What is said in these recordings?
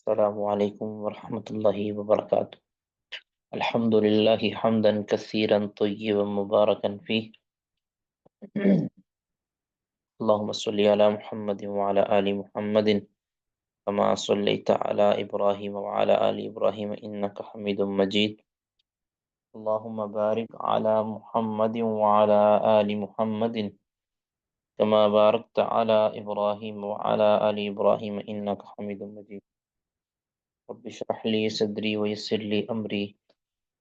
السلام علیکم ورحمۃ اللہ وبرکاتہ۔ الحمد للہ حمدا کثیرا طیبا مبارکا فیہ، اللہم صلی علی محمد وعلی آل محمد کما صلیت علی ابراہیم وعلی آل ابراہیم انک حمید مجید، اللہم بارک علی محمد وعلی آل محمد کما بارکت علی ابراہیم وعلی آل ابراہیم انک حمید مجید۔ رب اشرح لی صدری ویسر لی امری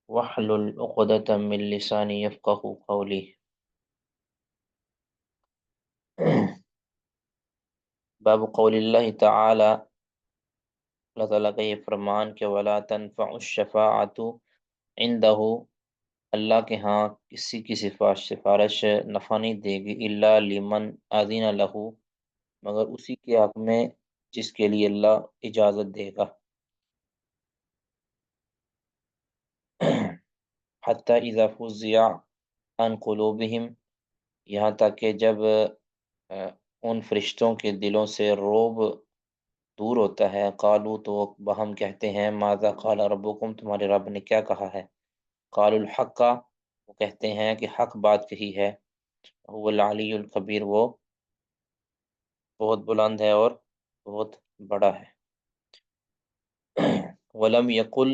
وحلل عقدۃ من لسانی یفقہ قولی۔ باب قول اللہ تعالی، اللہ تعالیٰ کا یہ فرمان کہ ولا تنفع الشفاعۃ عندہ، اللہ کے ہاں کسی کی سفارش نفع نہیں دے گی، الا لمن اذن لہ، مگر اسی کے حق میں جس کے لیے اللہ اجازت دے گا۔ حتی اذا فزع عن قلوبہم، یہاں تک کہ جب ان فرشتوں کے دلوں سے روب دور ہوتا ہے، قالوا، تو ہم کہتے ہیں، ماذا قال ربکم، تمہارے رب نے کیا کہا ہے، قالوا الحق، وہ کہتے ہیں کہ حق بات کہی ہے، هو العلی الکبیر، وہ بہت بلند ہے اور بہت بڑا ہے۔ ولم یقل،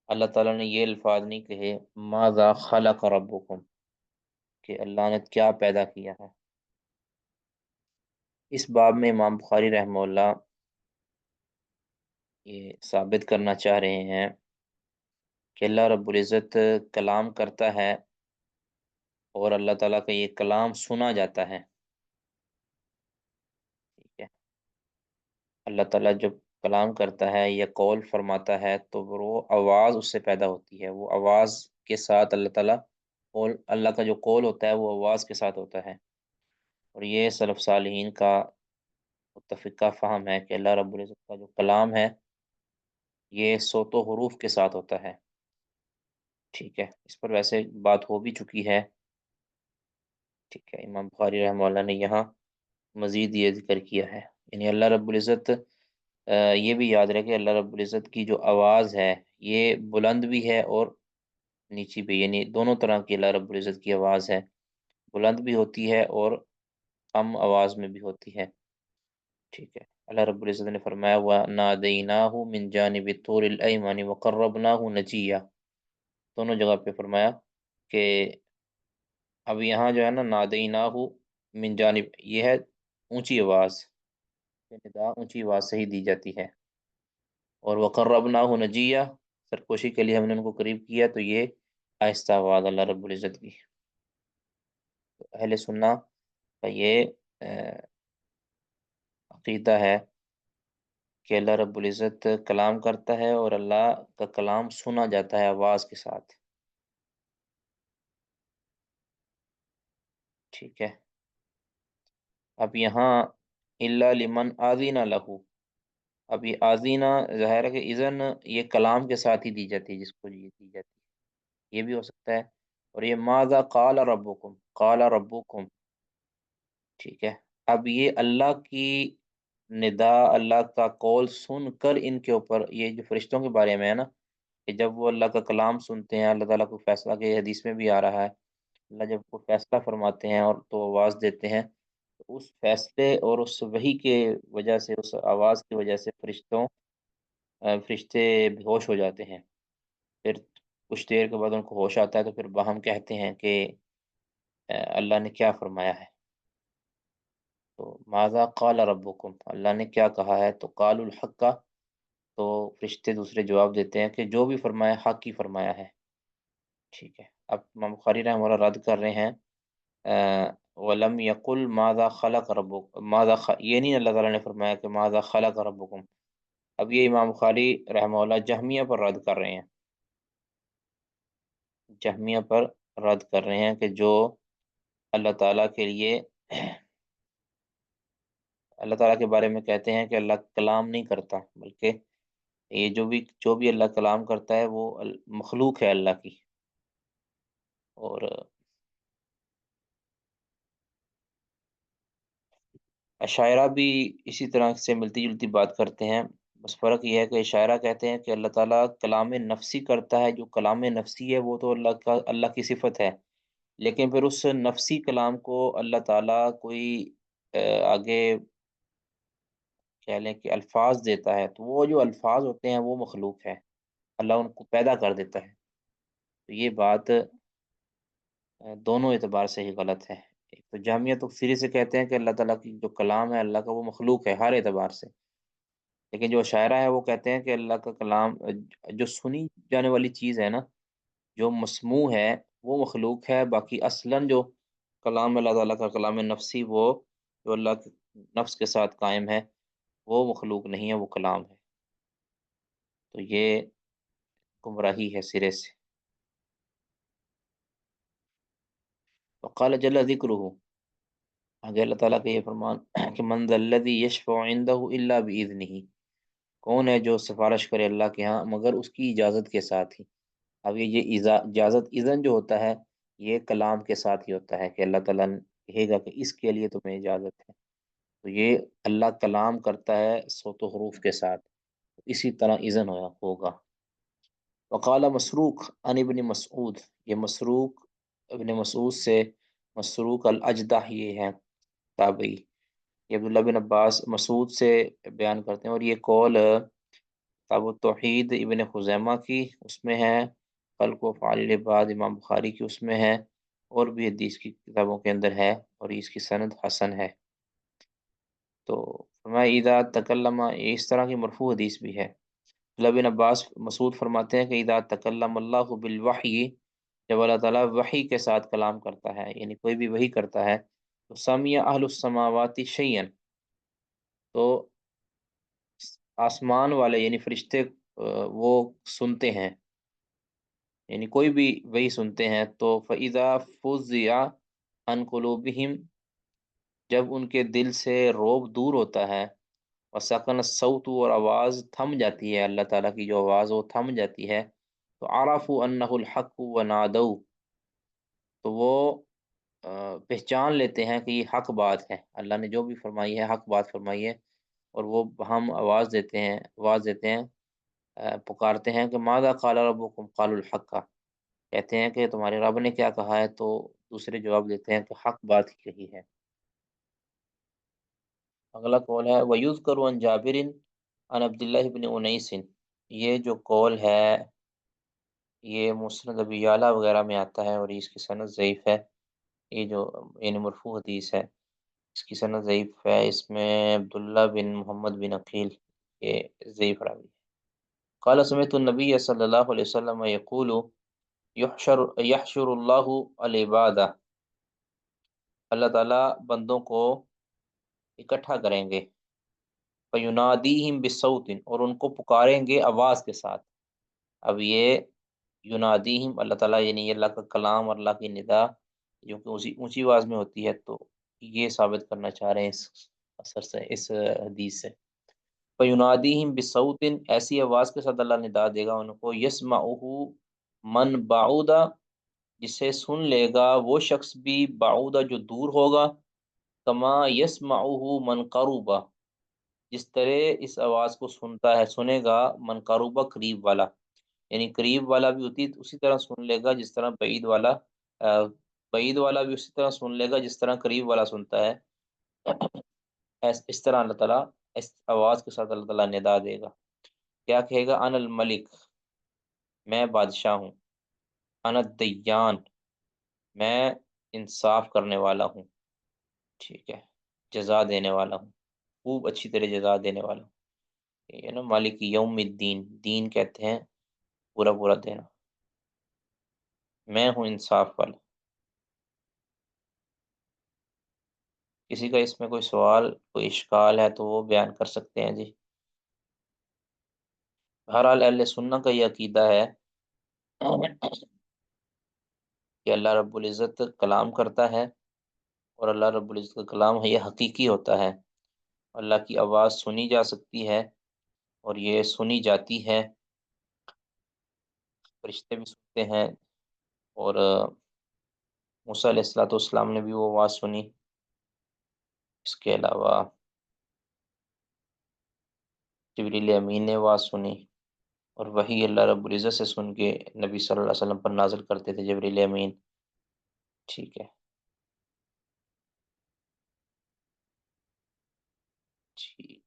اللہ تعالیٰ نے یہ الفاظ نہیں کہے، ماذا خلق ربکم، کہ اللہ نے کیا پیدا کیا ہے۔ اس باب میں امام بخاری رحمہ اللہ یہ ثابت کرنا چاہ رہے ہیں کہ اللہ رب العزت کلام کرتا ہے اور اللہ تعالیٰ کا یہ کلام سنا جاتا ہے، ٹھیک ہے۔ اللہ تعالیٰ جب کلام کرتا ہے یا قول فرماتا ہے تو وہ آواز اس سے پیدا ہوتی ہے، وہ آواز کے ساتھ اللہ تعالیٰ قول، اللہ کا جو قول ہوتا ہے وہ آواز کے ساتھ ہوتا ہے، اور یہ سلف صالحین کا متفقہ فہم ہے کہ اللہ رب العزت کا جو کلام ہے یہ صوت و حروف کے ساتھ ہوتا ہے، ٹھیک ہے۔ اس پر ویسے بات ہو بھی چکی ہے، ٹھیک ہے۔ امام بخاری رحمہ اللہ نے یہاں مزید یہ ذکر کیا ہے، یعنی اللہ رب العزت، یہ بھی یاد رکھے اللہ رب العزت کی جو آواز ہے یہ بلند بھی ہے اور نیچی بھی، یعنی دونوں طرح کی اللہ رب العزت کی آواز ہے، بلند بھی ہوتی ہے اور کم آواز میں بھی ہوتی ہے، ٹھیک ہے۔ اللہ رب العزت نے فرمایا وَنَادَيْنَاهُ مِنْ جَانِبِ الطُّورِ الْأَيْمَنِ وَقَرَّبْنَاهُ نَجِيًّا، دونوں جگہ پہ فرمایا کہ اب یہاں جو ہے نا نَادَيْنَاهُ من جانب، یہ ہے اونچی آواز، ندا اونچی آواز سے ہی دی جاتی ہے، اور وَقَرَّبْنَاهُ نَجِيًّا، سرکوشی کے لیے ہم نے ان کو قریب کیا، تو یہ آہستہ آواز اللہ رب العزت کی۔ تو اہل سنہ کا یہ عقیدہ ہے کہ اللہ رب العزت کلام کرتا ہے اور اللہ کا کلام سنا جاتا ہے آواز کے ساتھ، ٹھیک ہے۔ اب یہاں الا لمن آذین لہ، اب یہ آذینہ ظاہر ہے کہ اذن یہ کلام کے ساتھ ہی دی جاتی ہے، جس کو یہ دی جاتی ہے، یہ بھی ہو سکتا ہے، اور یہ ماذا قال ربکم، قال ربکم، ٹھیک ہے۔ اب یہ اللہ کی ندا، اللہ کا قول سن کر ان کے اوپر، یہ جو فرشتوں کے بارے میں ہے نا، کہ جب وہ اللہ کا کلام سنتے ہیں، اللہ تعالیٰ کو فیصلہ، کہ حدیث میں بھی آ رہا ہے، اللہ جب کو فیصلہ فرماتے ہیں اور تو آواز دیتے ہیں، تو اس فیصلے اور اس وحی کے وجہ سے، اس آواز کی وجہ سے فرشتے بے ہوش ہو جاتے ہیں، پھر کچھ دیر کے بعد ان کو ہوش آتا ہے، تو پھر باہم کہتے ہیں کہ اللہ نے کیا فرمایا ہے، تو ماذا قال ربکم، اللہ نے کیا کہا ہے، تو قالوا الحق، تو فرشتے دوسرے جواب دیتے ہیں کہ جو بھی فرمایا حق ہی فرمایا ہے، ٹھیک ہے۔ اب امام بخاری رحمہ اللہ رد کر رہے ہیں، ولم یقل ماذا خلق ربک، یہ نہیں اللہ تعالیٰ نے فرمایا کہ ماذا خلق ربکم، اب یہ امام بخاری رحمہ اللہ جہمیہ پر رد کر رہے ہیں، جہمیہ پر رد کر رہے ہیں کہ جو اللہ تعالیٰ کے لیے، اللہ تعالیٰ کے بارے میں کہتے ہیں کہ اللہ کلام نہیں کرتا، بلکہ یہ جو بھی اللہ کلام کرتا ہے وہ مخلوق ہے اللہ کی، اور اشاعرہ بھی اسی طرح سے ملتی جلتی بات کرتے ہیں، بس فرق یہ ہے کہ اشاعرہ کہتے ہیں کہ اللہ تعالیٰ کلام نفسی کرتا ہے، جو کلام نفسی ہے وہ تو اللہ کی صفت ہے، لیکن پھر اس نفسی کلام کو اللہ تعالیٰ کوئی آگے کہہ لیں کہ الفاظ دیتا ہے، تو وہ جو الفاظ ہوتے ہیں وہ مخلوق ہے، اللہ ان کو پیدا کر دیتا ہے۔ تو یہ بات دونوں اعتبار سے ہی غلط ہے۔ ایک تو جہمیہ تکفیری سے کہتے ہیں کہ اللہ تعالیٰ کی جو کلام ہے اللہ کا وہ مخلوق ہے ہر اعتبار سے، لیکن جو شاعرہ ہے وہ کہتے ہیں کہ اللہ کا کلام جو سنی جانے والی چیز ہے نا، جو مسموع ہے وہ مخلوق ہے، باقی اصلاً جو کلام اللہ تعالیٰ کا کلام نفسی وہ جو اللہ کے نفس کے ساتھ قائم ہے وہ مخلوق نہیں ہے، وہ کلام ہے۔ تو یہ گمراہی ہے سرے سے۔ وقال جل ذکرہ، آگے اللہ تعالیٰ کا یہ فرمان کہ من ذا الذی یشفع عنده الا باذنہ، کون ہے جو سفارش کرے اللہ کے ہاں مگر اس کی اجازت کے ساتھ ہی۔ اب یہ اجازت اذن جو ہوتا ہے یہ کلام کے ساتھ ہی ہوتا ہے کہ اللہ تعالیٰ نے کہے گا کہ اس کے لیے تمہیں اجازت ہے، تو یہ اللہ کلام کرتا ہے صوت و حروف کے ساتھ، اسی طرح اذن ہوگا۔ وقال مسروق عن ابن مسعود، یہ مسروق ابن مسعود سے، مسروق الاجدہ یہ ہے تابعی، یہ عبداللہ بن عباس مسعود سے بیان کرتے ہیں، اور یہ قول کتاب التوحید ابن خزیمہ کی اس میں ہے، خلق و افعال العباد امام بخاری کی اس میں ہے، اور بھی حدیث کی کتابوں کے اندر ہے، اور اس کی سند حسن ہے۔ تو فرمایا اذا تکلم، یہ اس طرح کی مرفوع حدیث بھی ہے۔ عبداللہ بن عباس مسعود فرماتے ہیں کہ اذا تکلم اللہ بالوحی، جب اللہ تعالیٰ وحی کے ساتھ کلام کرتا ہے، یعنی کوئی بھی وحی کرتا ہے، تو سمیع اہل السماوات شیئا، تو آسمان والے یعنی فرشتے وہ سنتے ہیں، یعنی کوئی بھی وہی سنتے ہیں، تو فَإِذَا فُزِّعَ عَنْ قُلُوبِهِمْ، جب ان کے دل سے روب دور ہوتا ہے، وَسَكَنَ الصَّوْتُ، اور آواز تھم جاتی ہے، اللہ تعالیٰ کی جو آواز وہ تھم جاتی ہے، تو عَرَفُوا أَنَّهُ الْحَقُّ وَنَادَوْا، تو وہ پہچان لیتے ہیں کہ یہ حق بات ہے، اللہ نے جو بھی فرمائی ہے حق بات فرمائی ہے، اور وہ ہم آواز دیتے ہیں پکارتے ہیں کہ ماذا قال ربکم، قالوا الحق، کہتے ہیں کہ تمہارے رب نے کیا کہا ہے، تو دوسرے جواب دیتے ہیں کہ حق بات ہی کہی ہے۔ اگلا قول ہے وَيُذْكَرُ عَنْ جابر عن عبد الله بن انیس، یہ جو قول ہے یہ مسند ابی یعلا وغیرہ میں آتا ہے، اور اس کی سند ضعیف ہے، یہ جو یعنی مرفوع حدیث ہے اس کی سند ضعیف ہے، اس میں عبداللہ بن محمد بن عقیل یہ ضعیف راوی ہے۔ قال سمعت النبی صلی اللہ علیہ وسلم یقول یحشر اللہ العباد، اللہ تعالیٰ بندوں کو اکٹھا کریں گے، فینادیہم بصوت، اور ان کو پکاریں گے آواز کے ساتھ۔ اب یہ ینادیہم اللہ تعالیٰ یعنی یہ اللہ کا کلام اور اللہ کی ندا جو کہ اونچی آواز میں ہوتی ہے، تو یہ ثابت کرنا چاہ رہے ہیں اس اثر سے، اس حدیث سے۔ فینادیہم بصوت، ایسی آواز کے ساتھ اللہ ندا دے گا ان کو، یسمعہ من بعودا، جسے سن لے گا وہ شخص بھی، بعودا جو دور ہوگا، کما یسمعہ من قربا، جس طرح اس آواز کو سنے گا من قربا قریب والا، یعنی قریب والا بھی اسی طرح سن لے گا جس طرح بعید والا بھی اسی طرح سن لے گا جس طرح قریب والا سنتا ہے، اس طرح اللہ تعالیٰ اس آواز کے ساتھ اللہ تعالیٰ ندا دے گا۔ کیا کہے گا؟ انا الملک، میں بادشاہ ہوں، انا الدیان، میں انصاف کرنے والا ہوں، ٹھیک ہے، جزا دینے والا ہوں، خوب اچھی طرح جزا دینے والا ہوں، یہ نا مالک یوم الدین، دین کہتے ہیں پورا پورا دینا، میں ہوں انصاف والا۔ کسی کا اس میں کوئی سوال کوئی اشکال ہے تو وہ بیان کر سکتے ہیں جی۔ بہرحال اہل سنہ کا یہ عقیدہ ہے کہ اللہ رب العزت کلام کرتا ہے، اور اللہ رب العزت کا کلام ہے یہ حقیقی ہوتا ہے، اللہ کی آواز سنی جا سکتی ہے، اور یہ سنی جاتی ہے، فرشتے بھی سنتے ہیں، اور موسیٰ علیہ السلام نے بھی وہ آواز سنی۔ اس کے علاوہ جبریل امین نے آواز سنی، اور وہی اللہ رب العزت سے سن کے نبی صلی اللہ علیہ وسلم پر نازل کرتے تھے جبریل امین۔ ٹھیک ہے جی،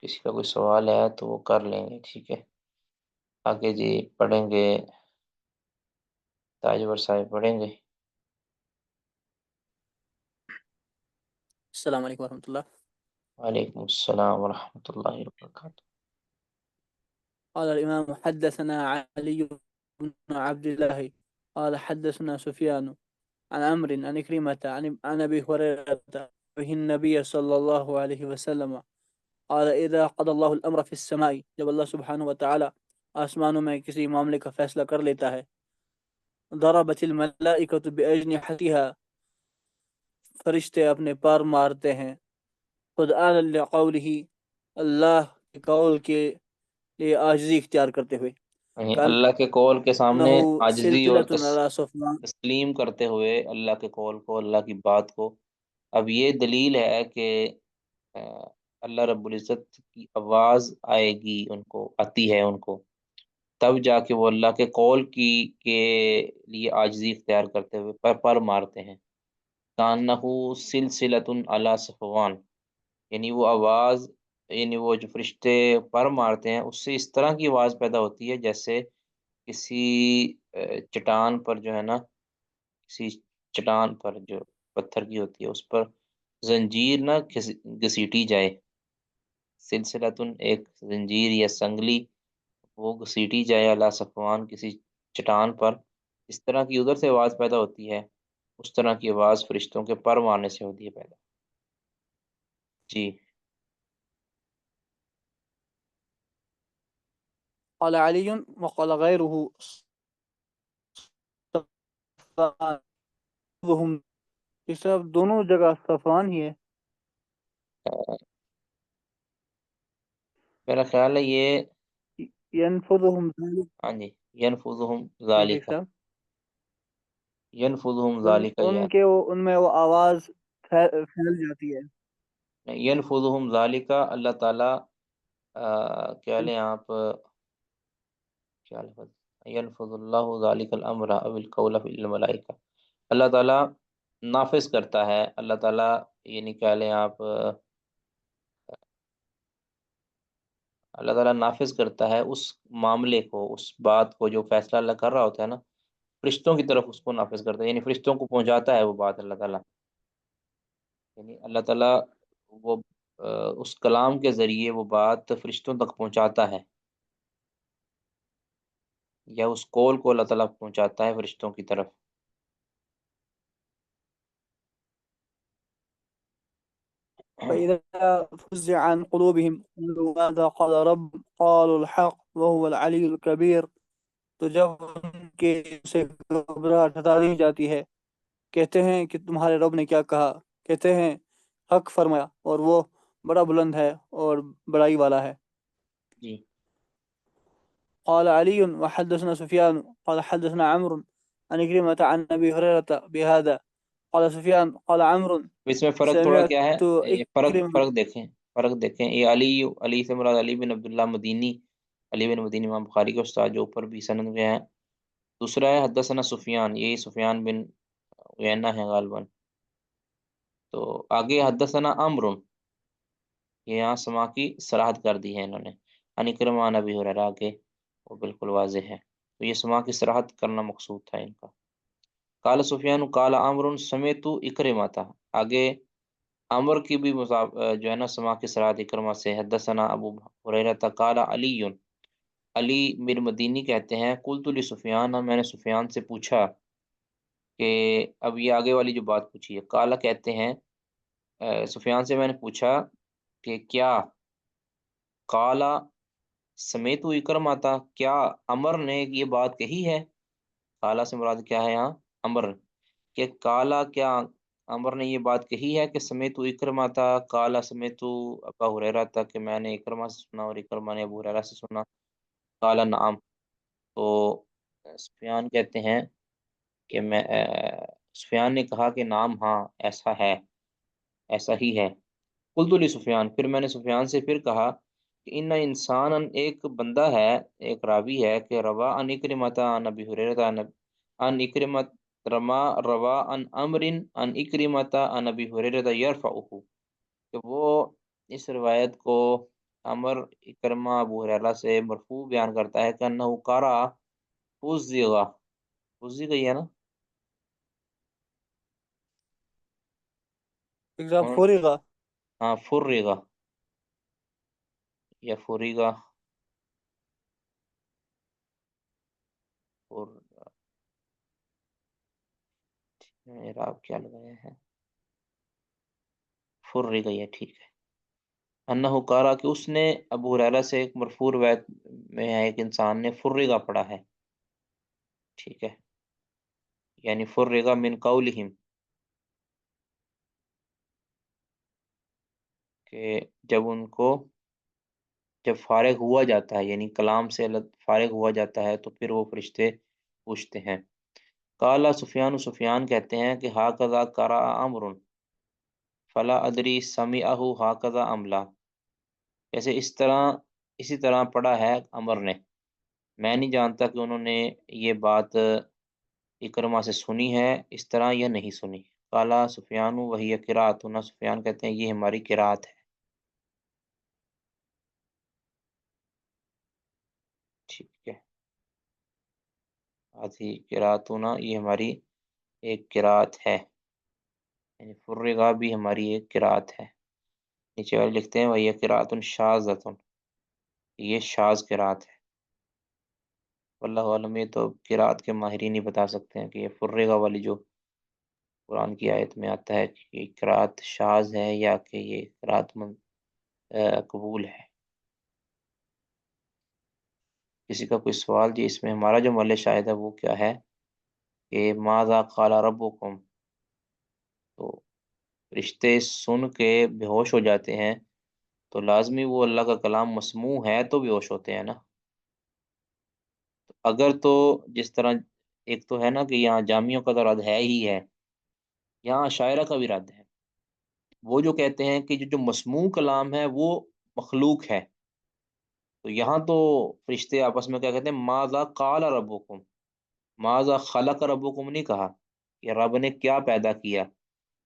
کسی کا کوئی سوال ہے تو وہ کر لیں گے، ٹھیک ہے۔ آگے جی پڑھیں گے، تاجور صاحب پڑھیں گے۔ السلام علیکم ورحمۃ اللہ۔ وعلیکم السلام ورحمۃ اللہ وبرکاتہ۔ قال الإمام حدثنا علي بن عبد الله قال حدثنا سفيان عن عمرو عن كريمة عن أبي هريرة به النبي صلى الله عليه وسلم قال إذا قضى الله الأمر في السماء، جب اللہ سبحانہ وتعالی آسمانوں میں کسی معاملے کا فیصلہ کر لیتا ہے، ضربت الملائکۃ بأجنحتها، فرشتے اپنے پر مارتے ہیں، خود آن لقوله، اللہ کے قول کے لیے عاجزی اختیار کرتے ہوئے، یعنی کل اللہ کے قول کے سامنے انہو عاجزی اور سلسلۃ علی صفوان۔ تسلیم کرتے ہوئے اللہ کے قول کو، اللہ کی بات کو۔ اب یہ دلیل ہے کہ آ، اللہ رب العزت کی آواز آئے گی، ان کو آتی ہے ان کو، تب جا کے وہ اللہ کے قول کی کے لیے عاجزی اختیار کرتے ہوئے پر مارتے ہیں۔ کانہو سلسلۃ علی صفوان، یعنی وہ آواز، یعنی وہ جو فرشتے پر مارتے ہیں اس سے اس طرح کی آواز پیدا ہوتی ہے جیسے کسی چٹان پر جو ہے نا، کسی چٹان پر جو پتھر کی ہوتی ہے اس پر زنجیر نہ گھسیٹی جائے، سلسلتن ایک زنجیر یا سنگلی، وہ گھسیٹی جائے اللہ صفوان کسی چٹان پر، اس طرح کی ادھر سے آواز پیدا ہوتی ہے، اس طرح کی آواز فرشتوں کے پر مارنے سے ہوتی ہے پیدا۔ جی قال علی وقال غیره صفوان، اس طرف دونوں جگہ صفوان ہی ہے۔ میرا خیال ہے یہ، ینفذهم ذلك، ہاں جی، ینفذہم جی بھائی ذالکا، صاحب، ینفذہم ذالکا ان یار، کے ان میں وہ آواز پھیل جاتی ہے۔ ینفذہم ذالکا، اللہ تعالیٰ کیا لیں آپ، کیا لفظ، ینفذ اللہ ذالک الامر او القول فی الملائکہ، اللہ تعالیٰ نافذ کرتا ہے، اللہ تعالیٰ یعنی کیا لیں آپ، اللہ تعالیٰ نافذ کرتا ہے اس معاملے کو، اس بات کو جو فیصلہ اللہ کر رہا ہوتا ہے نا، فرشتوں کی طرف اس کو نافذ کرتا ہے، یعنی فرشتوں کو پہنچاتا ہے وہ بات اللہ تعالیٰ، یعنی اللہ تعالیٰ وہ اس کلام کے ذریعے وہ بات فرشتوں تک پہنچاتا ہے، یا اس قول کو اللہ تعالیٰ پہنچاتا ہے فرشتوں کی طرف۔ فإذا فزع عن قلوبهم قالوا ماذا قال رب قالوا الحق وهو العلی الکبیر، تو جب ان کے سے گھبراہٹ ہٹا دی جاتی ہے، کہتے ہیں کہ تمہارے رب نے کیا کہا، کہتے ہیں حق فرمایا اور وہ بڑا بلند ہے اور بڑائی والا ہے۔ جی قال علي وحدثنا سفيان قال حدثنا عمرو عن كلمة عن أبي هريرة بهذا، قال سفيان قال عمرو اس میں فرق تھوڑا کیا ہے، سمعت یہ فرق إكرمة۔ فرق دیکھیں، یہ علی سے مراد علی بن عبداللہ مدینی، علی بن مدینی امام بخاری کے استاد جو اوپر بھی سند میں ہے۔ دوسرا ہے حدثنا سفیان، یہی سفیان بن عیینہ ہے غالباً۔ تو آگے حدثنا عمرو، یہ یہاں سما کی صراحت کر دی ہے انہوں نے، ان اکرمہ عن ابی ہریرہ کے، وہ بالکل واضح ہے، تو یہ سما کی صراحت کرنا مقصود تھا ان کا۔ قال سفیان قال عمرو سمعت اکرمہ تھا، آگے عمر کی بھی جو ہے نا سما کی صراحت اکرمہ سے، حدثنا ابو ہریرہ قال علی، علی بن مدینی کہتے ہیں قلت لسفیان، میں نے سفیان سے پوچھا کہ، اب یہ آگے والی جو بات پوچھی ہے، قال کہتے ہیں سفیان سے میں نے پوچھا کہ کیا، قال سمیت اکرمہ تھا، کیا عمر نے یہ بات کہی ہے، قال سے مراد کیا ہے یہاں، عمر، کہ کالا کیا عمر نے یہ بات کہی ہے کہ سمیت اکرمہ تھا، کالا سمیت ابا ہریرہ تھا کہ میں نے اکرمہ سے سنا اور اکرمہ نے ابو ہریرہ سے سنا، کالا نعم، تو سفیان کہتے ہیں کہ میں سفیان نے کہا کہ نعم ہاں ایسا ہے، ایسا ہی ہے۔ قلت لسفیان، پھر میں نے سفیان سے پھر کہا کہ ان انسان، ایک بندہ ہے، ایک راوی ہے کہ روا ان اکرمۃ عن ابی ہریرہ ان اکرمۃ روا ان امر ان اکرمۃ عن ابی ہریرہ یرفعہ، کہ وہ اس روایت کو امر اکرمہ ابو ہریرہ سے مرفوع بیان کرتا ہے کہ انہ قرأ فزغ، فزغ ہی ہے نا؟ إذا کون؟ فرغ. ہاں فرغ یا فریغا، اعراب کیا لگایا ہے؟ فرغ، یہ ٹھیک ہے۔ انہ قارا، کہ اس نے ابو ہریرہ سے ایک مرفوع روایت میں ہے ایک انسان نے فرغا پڑھا ہے، ٹھیک ہے، یعنی فرغا من قولہم، کہ جب فارغ ہوا جاتا ہے، یعنی کلام سے فارغ ہوا جاتا ہے تو پھر وہ فرشتے پوچھتے ہیں۔ قال سفیان، سفیان کہتے ہیں کہ ہاکذا قرأ عمرو فلا ادری سمعہ ہاکذا ام لا، جیسے اسی طرح پڑھا ہے عمر نے، میں نہیں جانتا کہ انہوں نے یہ بات اکرما سے سنی ہے اس طرح یا نہیں سنی۔ قالا سفیان وہی قرأتنا، سفیان کہتے ہیں یہ ہماری قرأت ہے، ٹھیک ہے، آدھی قرأتنا یہ ہماری ایک قرأت ہے، یعنی فرغا بھی ہماری ایک قرأت ہے۔ نیچے والے لکھتے ہیں وہی قرأت شاذۃ، یہ شاذ قرأت ہے۔ واللہ عالم، یہ تو قرأت کے ماہرین ہی بتا سکتے ہیں کہ یہ فرغا والی جو قرآن کی آیت میں آتا ہے کہ یہ قرأت شاذ ہے یا کہ یہ قرأت قبول ہے۔ کسی کا کوئی سوال جی؟ اس میں ہمارا جو محل شاہد ہے وہ کیا ہے کہ ماذا قال ربکم، تو رشتے سن کے بے ہوش ہو جاتے ہیں تو لازمی وہ اللہ کا کلام مسموع ہے تو بے ہوش ہوتے ہیں نا۔ اگر تو جس طرح ایک تو ہے نا کہ یہاں جامیوں کا تو رد ہے ہی ہے، یہاں شاعرہ کا بھی رد ہے، وہ جو کہتے ہیں کہ جو مسموع کلام ہے وہ مخلوق ہے، تو یہاں تو فرشتے آپس میں کیا کہتے ہیں، ماذا قال ربکم، ماذا خلق ربکم نہیں کہا کہ رب نے کیا پیدا کیا،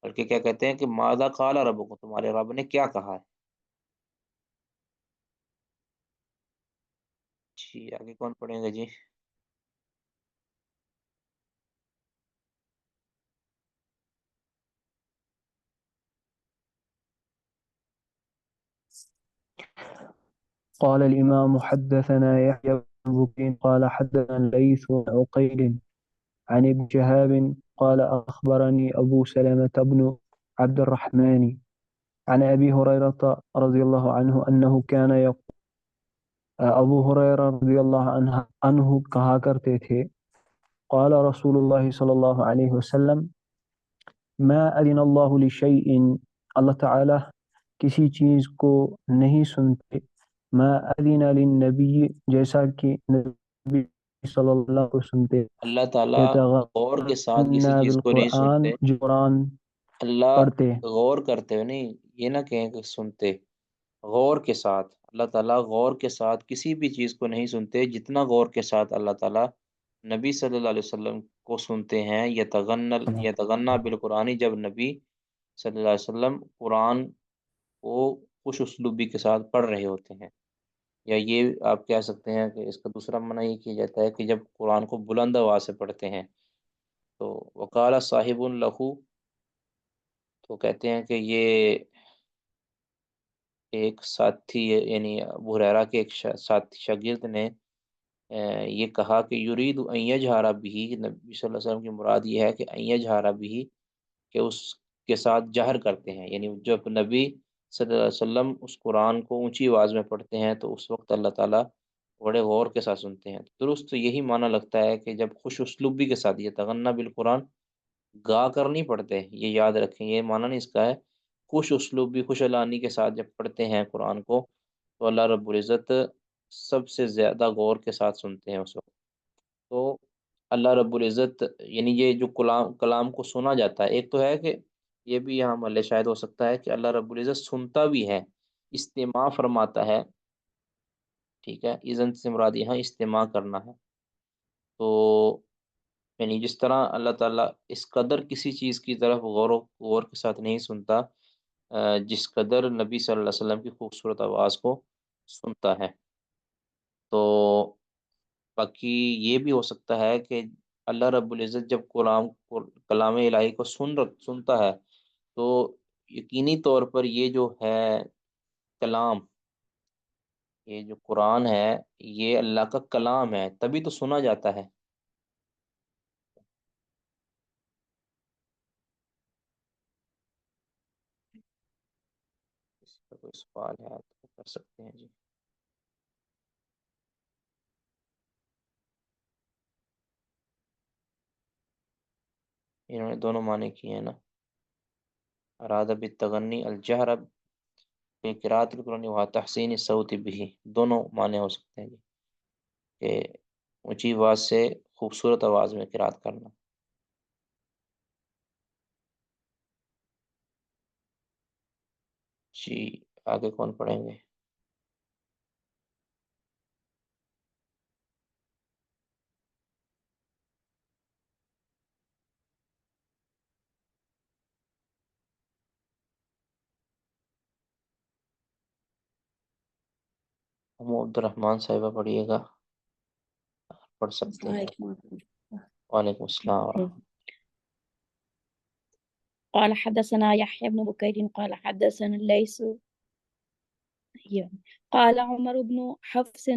بلکہ کیا کہتے ہیں کہ ماذا قال ربکم، تمہارے رب نے کیا کہا ہے۔ جی آگے کون پڑھیں گے جی؟ قال الإمام حدثنا يحيى بن بكير قال حدثنا الليث بن عقيل عن ابن شهاب قال أخبرني أبو سلمة بن عبد الرحمن عن أبي هريرة رضي الله عنه أنه كان يقول أبو هريرة رضي الله عنه کہا کرتے تھے قال رسول الله صلى الله عليه وسلم ما أذن الله لشيء، اللہ تعالی کسی چیز کو نہیں سنتے، ما أذن للنبی، جیسا کہ نبی صلی اللہ علیہ وسلم کو سنتے، اللہ تعالیٰ غور کے ساتھ کسی يتغنى چیز کو نہیں بالقرآن، سنتے، جو قرآن اللہ پڑھتے۔ غور کرتے ہوئے نہیں، یہ نہ کہیں کہ سنتے، غور کے ساتھ اللہ تعالیٰ غور کے ساتھ کسی بھی چیز کو نہیں سنتے جتنا غور کے ساتھ اللہ تعالیٰ نبی صلی اللہ علیہ وسلم کو سنتے ہیں۔ یتغنى بالقرآن، جب نبی صلی اللہ علیہ وسلم قرآن کو خوش اسلوبی کے ساتھ پڑھ رہے ہوتے ہیں، یا یہ آپ کہہ سکتے ہیں کہ اس کا دوسرا معنی یہ کیا جاتا ہے کہ جب قرآن کو بلند آواز سے پڑھتے ہیں۔ تو وقال صاحب لہو، تو کہتے ہیں کہ یہ ایک ساتھی یعنی ابو ہریرہ کے ایک ساتھی شاگرد نے یہ کہا کہ یرید ان یجہر بھی، نبی صلی اللہ علیہ وسلم کی مراد یہ ہے کہ ان یجہر بھی، کہ اس کے ساتھ جہر کرتے ہیں، یعنی جب نبی صلی اللہ علیہ وسلم اس قرآن کو اونچی آواز میں پڑھتے ہیں تو اس وقت اللہ تعالیٰ بڑے غور کے ساتھ سنتے ہیں۔ درست یہی معنی لگتا ہے کہ جب خوش اسلوبی کے ساتھ، یہ تغنی بالقرآن گا کر نہیں پڑھتے، یہ یاد رکھیں، یہ معنی نہیں اس کا ہے، خوش اسلوبی خوش الانی کے ساتھ جب پڑھتے ہیں قرآن کو تو اللہ رب العزت سب سے زیادہ غور کے ساتھ سنتے ہیں اس وقت۔ تو اللہ رب العزت، یعنی یہ جو کلام کو سنا جاتا ہے، ایک تو ہے کہ یہ بھی یہاں محل شاہد ہو سکتا ہے کہ اللہ رب العزت سنتا بھی ہے، استماع فرماتا ہے، ٹھیک ہے، اذن سے مراد یہاں استماع کرنا ہے۔ تو یعنی جس طرح اللہ تعالیٰ اس قدر کسی چیز کی طرف غور کے ساتھ نہیں سنتا جس قدر نبی صلی اللہ علیہ وسلم کی خوبصورت آواز کو سنتا ہے۔ تو باقی یہ بھی ہو سکتا ہے کہ اللہ رب العزت جب کلام الہی کو سنتا ہے تو یقینی طور پر یہ جو ہے کلام، یہ جو قرآن ہے یہ اللہ کا کلام ہے، تبھی تو سنا جاتا ہے۔ اس کا کوئی سوال ہے تو کر سکتے ہیں جی۔ انہوں نے دونوں معنی کیے ہیں نا، اراد بالتغنی الجہر قراءت القرآن و تحسین الصوت بھی، دونوں معنی ہو سکتے ہیں جی، کہ اونچی آواز سے خوبصورت آواز میں قراءت کرنا۔ جی آگے کون پڑھیں گے؟ عبد الرحمن صاحبہ پڑھیے گا، پڑھ سکتے ہیں۔ وعلیکم السلام ورحمۃ قال حدثنا يحيى بن بكير قال حدثنا الليث قال عمر بن حفص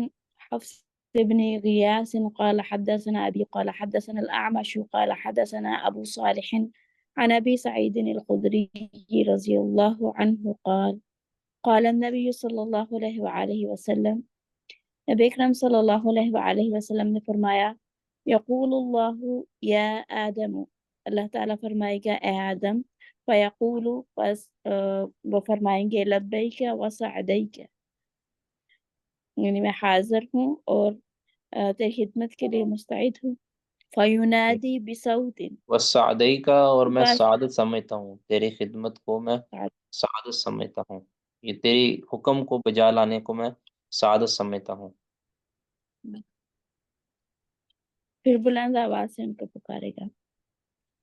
بن غياث قال حدثنا أبي قال حدثنا الأعمش قال حدثنا أبو صالح عن أبي سعيد الخدري رضي الله عنه قال قال النبي صلى الله عليه وآله وسلم، نبی اکرم صلی اللہ علیہ وآلہ وسلم نے فرمایا، یقول اللہ یا آدم، اللہ تعالیٰ فرمائے گا اے آدم، فیقول، پس وہ فرمائیں گے لبیک و سعدیک، یعنی میں حاضر ہوں اور تیری خدمت کے لیے مستعد ہوں۔ فینادی بصوت، وسعدی کا، اور میں بس سعادت سمجھتا ہوں، تیری خدمت کو میں سعادت سمجھتا ہوں، یہ تیری حکم کو بجا لانے کو میں سعادت سمجھتا ہوں۔ پھر بلند آواز سے ان کو پکارے گا،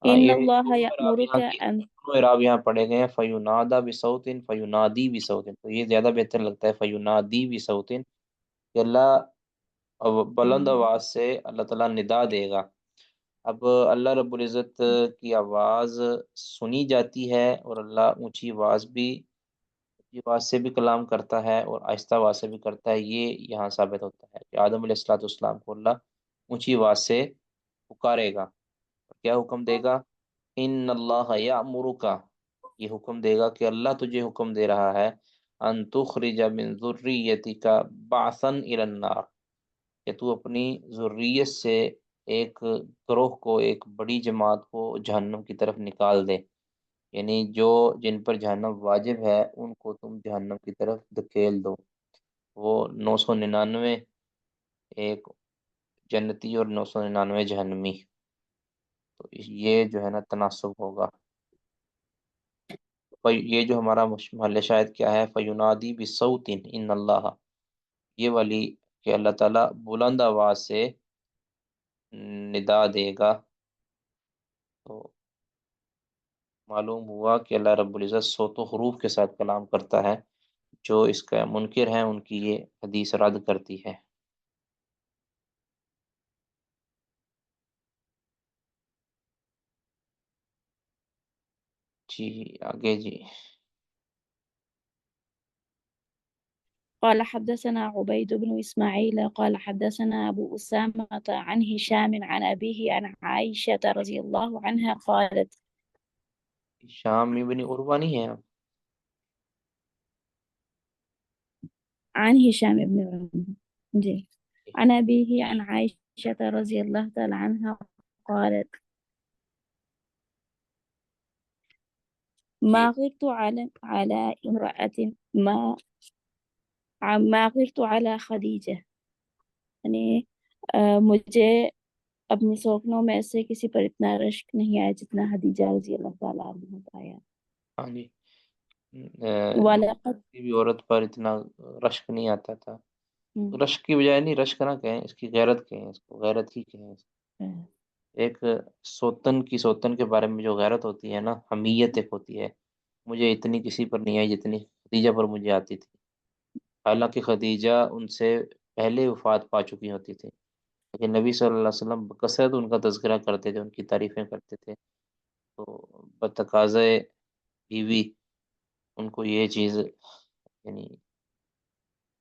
ہاں ان یہ اللہ دونوں اعراب یأمرک یہاں کی، ان، دونوں اعراب یہاں پڑھے گئے ہیں، فینادا بصوت، فینادی بصوت، تو یہ زیادہ بہتر لگتا ہے فینادی بصوت، کہ اللہ بلند آواز سے اللہ تعالیٰ ندا دے گا۔ اب اللہ رب العزت کی آواز سنی جاتی ہے، اور اللہ اونچی آواز سے بھی کلام کرتا ہے اور آہستہ آواز سے بھی کرتا ہے، یہ یہاں ثابت ہوتا ہے کہ آدم علیہ الصلوۃ والسلام کو اللہ اونچی آواز سے پکارے گا، کیا حکم دے گا؟ ان اللہ یامرک، یہ حکم دے گا کہ اللہ تجھے حکم دے رہا ہے ان تخرج من ذریتک بعثا الی النار، کہ تو اپنی ذریت سے ایک گروہ کو، ایک بڑی جماعت کو جہنم کی طرف نکال دے، یعنی جن پر جہنم واجب ہے ان کو تم جہنم کی طرف دھکیل دو، وہ 999 ایک جنتی اور 999 جہنمی، تو یہ جو ہے نا تناسب ہوگا۔ یہ جو ہمارا محل شاہد کیا ہے، فینادی بصوت ان اللہ، یہ والی کہ اللہ تعالیٰ بلند آواز سے ندا دے گا، تو معلوم ہوا کہ اللہ رب العزت صوت و حروف کے ساتھ کلام کرتا ہے، جو اس کا منکر ہیں ان کی یہ حدیث رد کرتی ہے۔ جی آگے جی۔ قال حدثنا عبيد بن إسماعيل قال حدثنا أبو أسامة عن هشام عن أبيه عن عائشة رضي الله عنها قالت، شام ابن عروہ نہیں ہے؟ عن هشام بن عروة جي عن أبيه عن عائشة رضي الله تعالى عنها قالت، ما غرت على امرأة ما غرت على خدیجہ، یعنی مجھے اپنی سوکنوں میں سے کسی پر اتنا رشک نہیں آیا جتنا خدیجہ رضی اللہ تعالیٰ عنہ پر آیا۔ ہاں جی، وَلَقَدْ کسی بھی عورت پر اتنا رشک نہیں آتا تھا. ہم، رشک کی بجائے نہیں، رشک نہ کہیں، اس کی غیرت کہیں، اس کو غیرت ہی کہیں. ایک سوتن کے بارے میں جو غیرت ہوتی ہے نا، حمیت ایک ہوتی ہے، مجھے اتنی کسی پر نہیں آئی جتنی خدیجہ پر مجھے آتی تھی. حالانکہ خدیجہ ان سے پہلے وفات پا چکی ہوتی تھی، لیکن نبی صلی اللہ علیہ وسلم بکثرت ان کا تذکرہ کرتے تھے، ان کی تعریفیں کرتے تھے. تو بتقاضۂ بیوی ان کو یہ چیز، یعنی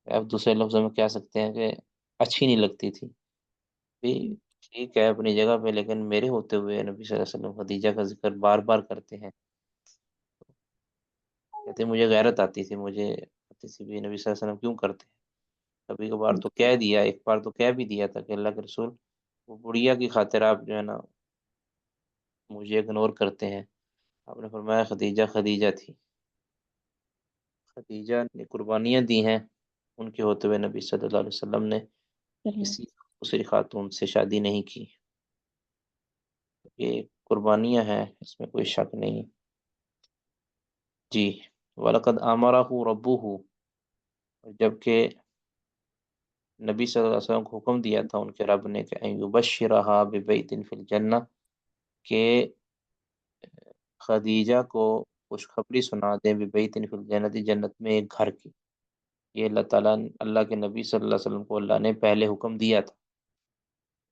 اب دوسرے لفظوں میں کہہ سکتے ہیں کہ اچھی نہیں لگتی تھی. بھی ٹھیک ہے اپنی جگہ پہ، لیکن میرے ہوتے ہوئے نبی صلی اللہ علیہ وسلم خدیجہ کا ذکر بار بار کرتے ہیں. کہتے ہیں مجھے غیرت آتی تھی، مجھے آتی تھی بھی نبی صلی اللہ علیہ وسلم کیوں کرتے ہیں. کبھی کبھار تو کہہ دیا، ایک بار تو کہہ بھی دیا تھا کہ اللہ کے رسول، وہ بڑھیا کی خاطر آپ جو ہے نا مجھے اگنور کرتے ہیں. آپ نے فرمایا خدیجہ خدیجہ تھی، خدیجہ نے قربانیاں دی ہیں، ان کے ہوتے ہوئے نبی صلی اللہ علیہ وسلم نے کسی دوسری خاتون سے شادی نہیں کی. یہ قربانیاں ہیں، اس میں کوئی شک نہیں. جی. وَلَقَدْ آمَرَهُ رَبُّهُ، جبکہ نبی صلی اللہ علیہ وسلم کو حکم دیا تھا ان کے رب نے کہ ان یبشرها ببیت فی الجنہ، کہ خدیجہ کو خوشخبری سنا دیں ببیت فی الجنہ، جنت میں ایک گھر کی. یہ اللہ تعالیٰ، اللہ کے نبی صلی اللہ علیہ وسلم کو اللہ نے پہلے حکم دیا تھا.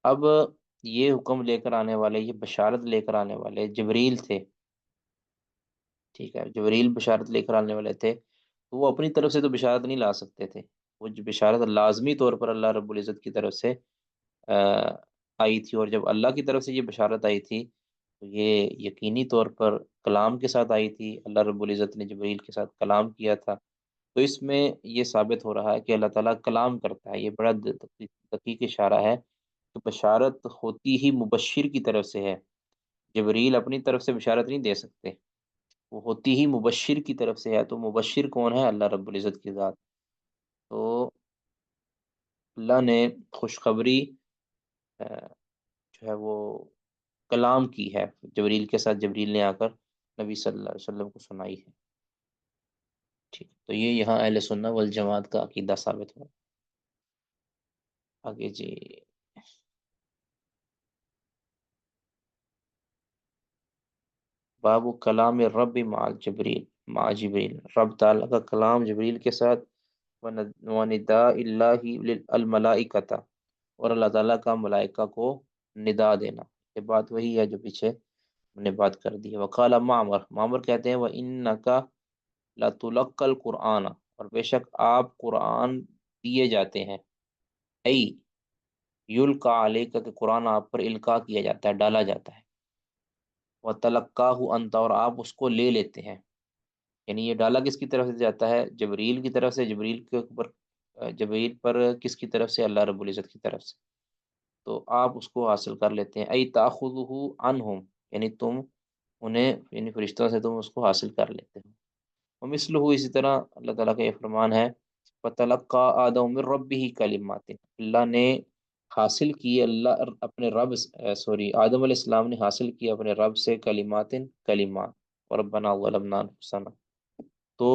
اب یہ حکم لے کر آنے والے، یہ بشارت لے کر آنے والے جبریل تھے. ٹھیک ہے، جبریل بشارت لے کر آنے والے تھے، تو وہ اپنی طرف سے تو بشارت نہیں لا سکتے تھے. وہ جو بشارت لازمی طور پر اللہ رب العزت کی طرف سے آئی تھی، اور جب اللہ کی طرف سے یہ بشارت آئی تھی تو یہ یقینی طور پر کلام کے ساتھ آئی تھی. اللہ رب العزت نے جبریل کے ساتھ کلام کیا تھا. تو اس میں یہ ثابت ہو رہا ہے کہ اللہ تعالیٰ کلام کرتا ہے. یہ بڑا دقیق اشارہ ہے کہ بشارت ہوتی ہی مبشر کی طرف سے ہے. جبریل اپنی طرف سے بشارت نہیں دے سکتے، وہ ہوتی ہی مبشر کی طرف سے ہے. تو مبشر کون ہے؟ اللہ رب العزت کی ذات. تو اللہ نے خوشخبری جو ہے وہ کلام کی ہے جبریل کے ساتھ. جبریل نے آ کر نبی صلی اللہ علیہ وسلم کو سنائی ہے. ٹھیک، تو یہ یہاں اہل سنہ والجماعت کا عقیدہ ثابت ہوا. آگے جی. باب کلام رب مع جبریل، مع جبریل، رب تعالیٰ کا کلام جبریل کے ساتھ. ونداء اللہ الملائکۃ، اور اللہ تعالیٰ کا ملائکہ کو ندا دینا. یہ بات وہی ہے جو پیچھے ہم نے بات کر دی ہے. وقال معمر، معمر کہتے ہیں وَإِنَّكَ لَتُلَقَّى الْقُرْآنَ، اور بے شک آپ قرآن دیے جاتے ہیں. ای یلقا علیک، کہ قرآن آپ پر القاء کیا جاتا ہے، ڈالا جاتا ہے. وَتَلَقَّاهُ أَنْتَ، اور آپ اس کو لے لیتے ہیں. یعنی یہ ڈالا کس کی طرف سے جاتا ہے؟ جبریل کی طرف سے. جبریل کے اوپر، جبریل پر کس کی طرف سے؟ اللہ رب العزت کی طرف سے. تو آپ اس کو حاصل کر لیتے ہیں. ای تاخذہ عنہم، یعنی تم انہیں، یعنی فرشتوں سے تم اس کو حاصل کر لیتے ہو. ومثلہ، اسی طرح اللہ تعالیٰ کا یہ فرمان ہے فَتَلَقَّى آدَمُ مِن رَبِّهِ کلمات، اللہ نے حاصل کی، اللہ اپنے رب آدم علیہ السلام نے حاصل کی اپنے رب سے کلمات، کلمات. وربنا ظلمنا انفسنا، تو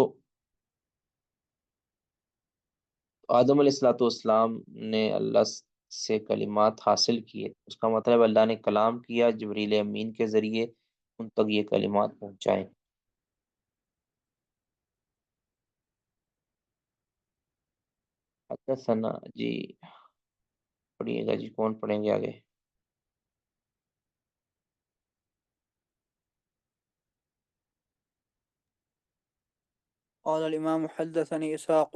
آدم علیہ السلام نے اللہ سے کلمات حاصل کیے. اس کا مطلب اللہ نے کلام کیا جبریل امین کے ذریعے، ان تک یہ کلمات پہنچائیں. حدثنا جی، پڑھیے گا جی، کون پڑھیں گے آگے؟ قال الإمام حدثني إسحاق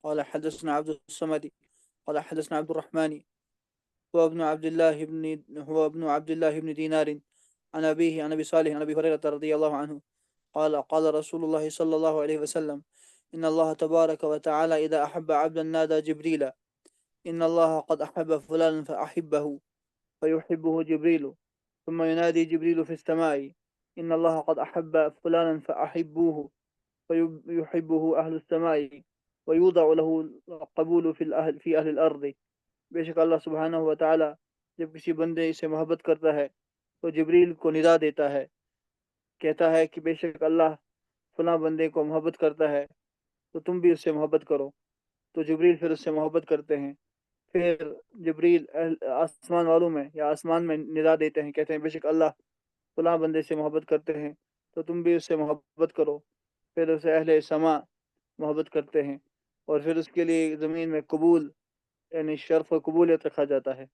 قال حدثنا عبد الصمد قال حدثنا عبد الرحمن هو ابن عبد الله بن دينار عن أبيه عن أبي صالح عن أبي هريرة رضي الله عنه قال رسول الله صلى الله عليه وسلم إن الله تبارك وتعالى إذا أحب عبدا نادى جبريل إن الله قد أحب فلانا فأحبه فيحبه جبريل ثم ينادي جبريل في السماء إن الله قد أحب فلانا فأحبوه فيحبه أهل السماء ويوضع له قبول في أهل الأرض. بے شک اللہ سبحانہ و تعالی جب کسی بندے سے محبت کرتا ہے تو جبریل کو ندا دیتا ہے، کہتا ہے کہ بے شک اللہ فلاں بندے کو محبت کرتا ہے تو تم بھی اس سے محبت کرو، تو جبریل پھر اس سے محبت کرتے ہیں۔ پھر جبریل آسمان والوں میں یا آسمان میں ندا دیتے ہیں، کہتے ہیں بے شک اللہ فلاں بندے سے محبت کرتے ہیں تو تم بھی اس سے محبت کرو۔ پھر اسے اہل سما محبت کرتے ہیں، اور پھر اس کے لیے زمین میں قبول یعنی شرف و قبولیت رکھا جاتا ہے۔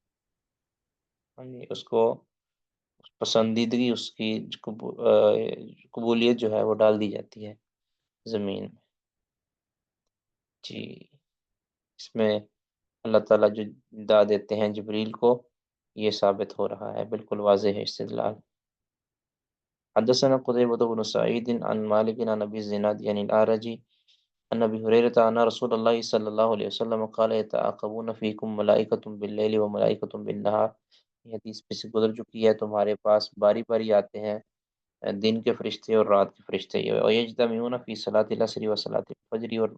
اس کو پسندیدگی، اس کی قبولیت جو ہے وہ ڈال دی جاتی ہے زمین میں۔ جی، اس میں اللہ تعالیٰ جو دا دیتے ہیں جبریل کو، یہ ثابت ہو رہا ہے، بالکل واضح ہے استدلال۔ حدثنا قتيبة بن سعيد عن مالك عن أبي الزناد يعني الأعرج عن أبي هريرة أن رسول الله صلى الله عليه وسلم قال يتعاقبون فيكم ملائكة بالليل وملائكة بالنهار۔ یہ حدیث پہ سے گزر چکی ہے، تمہارے پاس باری باری آتے ہیں دن کے فرشتے اور رات کے فرشتے۔ ويجتمعون في صلاة العصر وصلاة الفجر، اور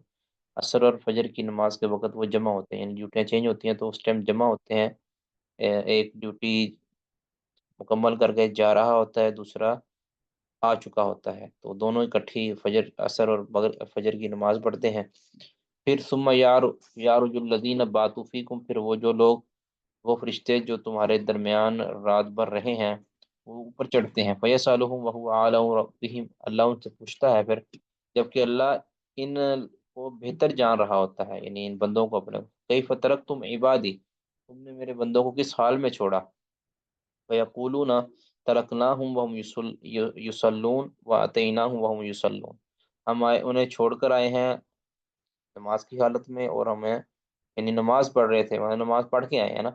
عصر اور فجر کی نماز کے وقت وہ جمع ہوتے ہیں، یعنی ڈیوٹیاں چینج ہوتی ہیں تو اس ٹائم جمع ہوتے ہیں۔ ایک ڈیوٹی مکمل کر کے جا رہا ہوتا ہے، دوسرا آ چکا ہوتا ہے، تو دونوں اکٹھی فجر عصر اور فجر کی نماز پڑھتے ہیں۔ پھر ثم یارج الذین باتوا فیکم، پھر وہ جو لوگ، وہ فرشتے جو تمہارے درمیان رات بھر رہے ہیں، وہ اوپر چڑھتے ہیں۔ فیسألہم وہو اعلم بہم، اللہ ان سے پوچھتا ہے پھر، جبکہ اللہ ان کو بہتر جان رہا ہوتا ہے، یعنی ان بندوں کو اپنے، کیف ترکتم عبادی، تم نے میرے بندوں کو کس حال میں چھوڑا؟ فیقولون ترکناہم وہم یصلون واتیناہم وہم یصلون، ہم انہیں چھوڑ کر آئے ہیں نماز کی حالت میں، اور ہمیں، یعنی نماز پڑھ رہے تھے، نماز پڑھ کے آئے ہیں نا،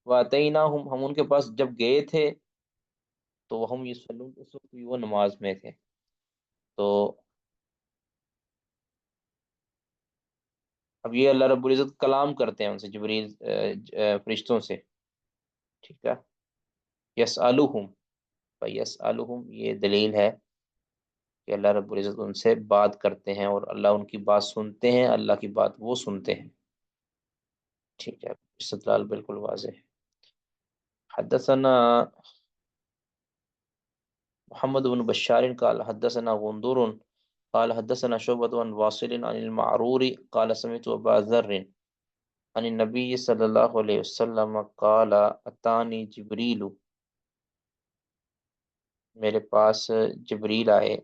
واتیناہم، ہم ان کے پاس جب گئے تھے تو وہم یصلون، اس وقت بھی وہ نماز میں تھے۔ تو اب یہ اللہ رب العزت کلام کرتے ہیں ان سے، جبریل فرشتوں سے، ٹھیک ہے۔ یسألہم، فیسألہم، یہ دلیل ہے کہ اللہ رب العزت ان سے بات کرتے ہیں، اور اللہ ان کی بات سنتے ہیں، اللہ کی بات وہ سنتے ہیں، ٹھیک ہے۔ استدلال بالکل واضح ہے۔ حدثنا محمد بن بشار قال حدثنا غندور قال حدثنا شعبة عن واصل عن المعرور قال سمعت أبا ذر عن النبي صلی اللہ علیہ وسلم قال اتانی جبریل، میرے پاس جبریل آئے،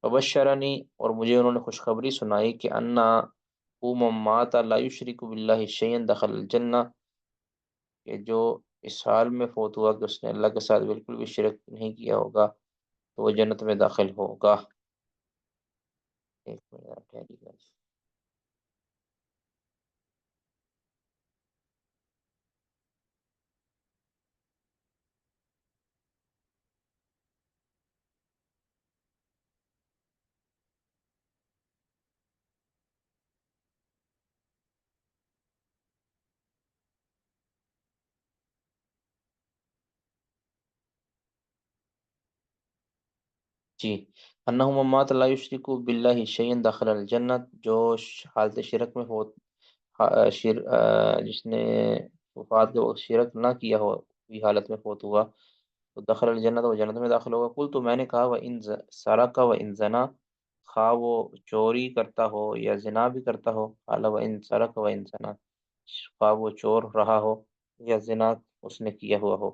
وبشرنی، اور مجھے انہوں نے خوشخبری سنائی کہ انا من مات لا یشرک باللہ شیئا دخل الجنہ، کہ جو اس حال میں فوت ہوا کہ اس نے اللہ کے ساتھ بالکل بھی شرک نہیں کیا ہوگا تو وہ جنت میں داخل ہوگا۔ ایک منٹ آپ ٹھہریے گا۔ جی، انہ من مات لا یشرک باللہ شیئا دخل الجنہ، جو حالت شرک میں ہو، جس نے وفات کے وقت شرک نہ کیا ہو، بھی حالت میں فوت ہوا تو دخل الجنت، وہ جنت میں داخل ہوگا۔ قل، تو میں نے کہا وہ ان سرق و ان زنا، خواہ وہ چوری کرتا ہو یا زنا بھی کرتا ہو، قال و ان سرق و ان زنا، خواہ وہ چور رہا ہو یا زنا اس نے کیا ہوا ہو،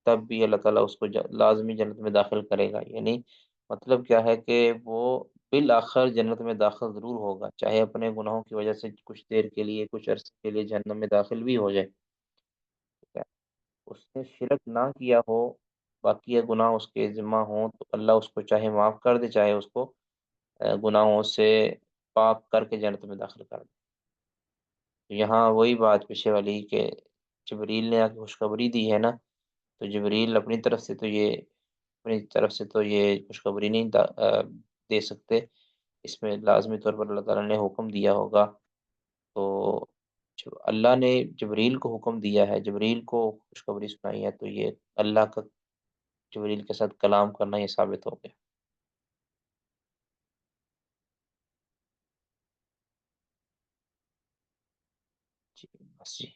تب بھی اللہ تعالیٰ اس کو لازمی جنت میں داخل کرے گا۔ یعنی مطلب کیا ہے کہ وہ بالآخر جنت میں داخل ضرور ہوگا، چاہے اپنے گناہوں کی وجہ سے کچھ دیر کے لیے، کچھ عرصے کے لیے جہنم میں داخل بھی ہو جائے، ٹھیک ہے۔ اس نے شرک نہ کیا ہو، باقی یہ گناہ اس کے ذمہ ہوں، تو اللہ اس کو چاہے معاف کر دے، چاہے اس کو گناہوں سے پاک کر کے جنت میں داخل کر دے۔ تو یہاں وہی بات پیچھے والی کہ جبریل نے آ کے خوشخبری دی ہے نا، تو جبریل اپنی طرف سے تو یہ خوشخبری نہیں دے سکتے، اس میں لازمی طور پر اللہ تعالیٰ نے حکم دیا ہوگا۔ تو اللہ نے جبریل کو حکم دیا ہے، جبریل کو خوشخبری سنائی ہے، تو یہ اللہ کا جبریل کے ساتھ کلام کرنا یہ ثابت ہو گیا۔ جی بس جی۔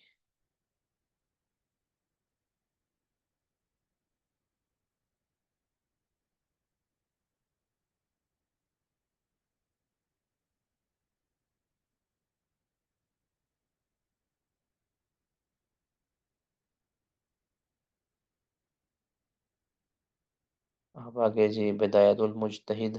اب آگے جی بدایت المجتہد.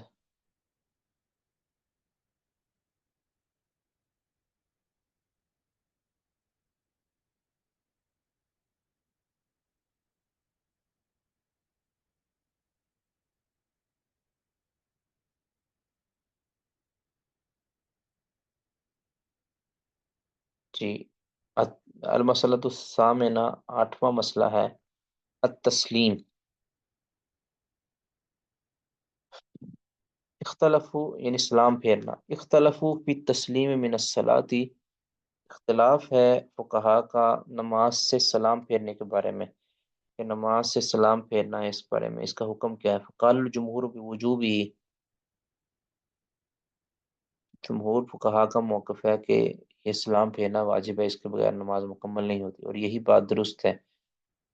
جی المسلۃ الثامنہ، 8واں مسئلہ ہے التسلیم. اختلفو یعنی سلام پھیرنا. اختلفو فی تسلیم من الصلاۃ، اختلاف ہے فقہا کا نماز سے سلام پھیرنے کے بارے میں، کہ نماز سے سلام پھیرنا ہے، اس بارے میں اس کا حکم کیا ہے. فقال الجمہور بوجوب ہی، جمہور فقہا کا موقف ہے کہ یہ سلام پھیرنا واجب ہے، اس کے بغیر نماز مکمل نہیں ہوتی، اور یہی بات درست ہے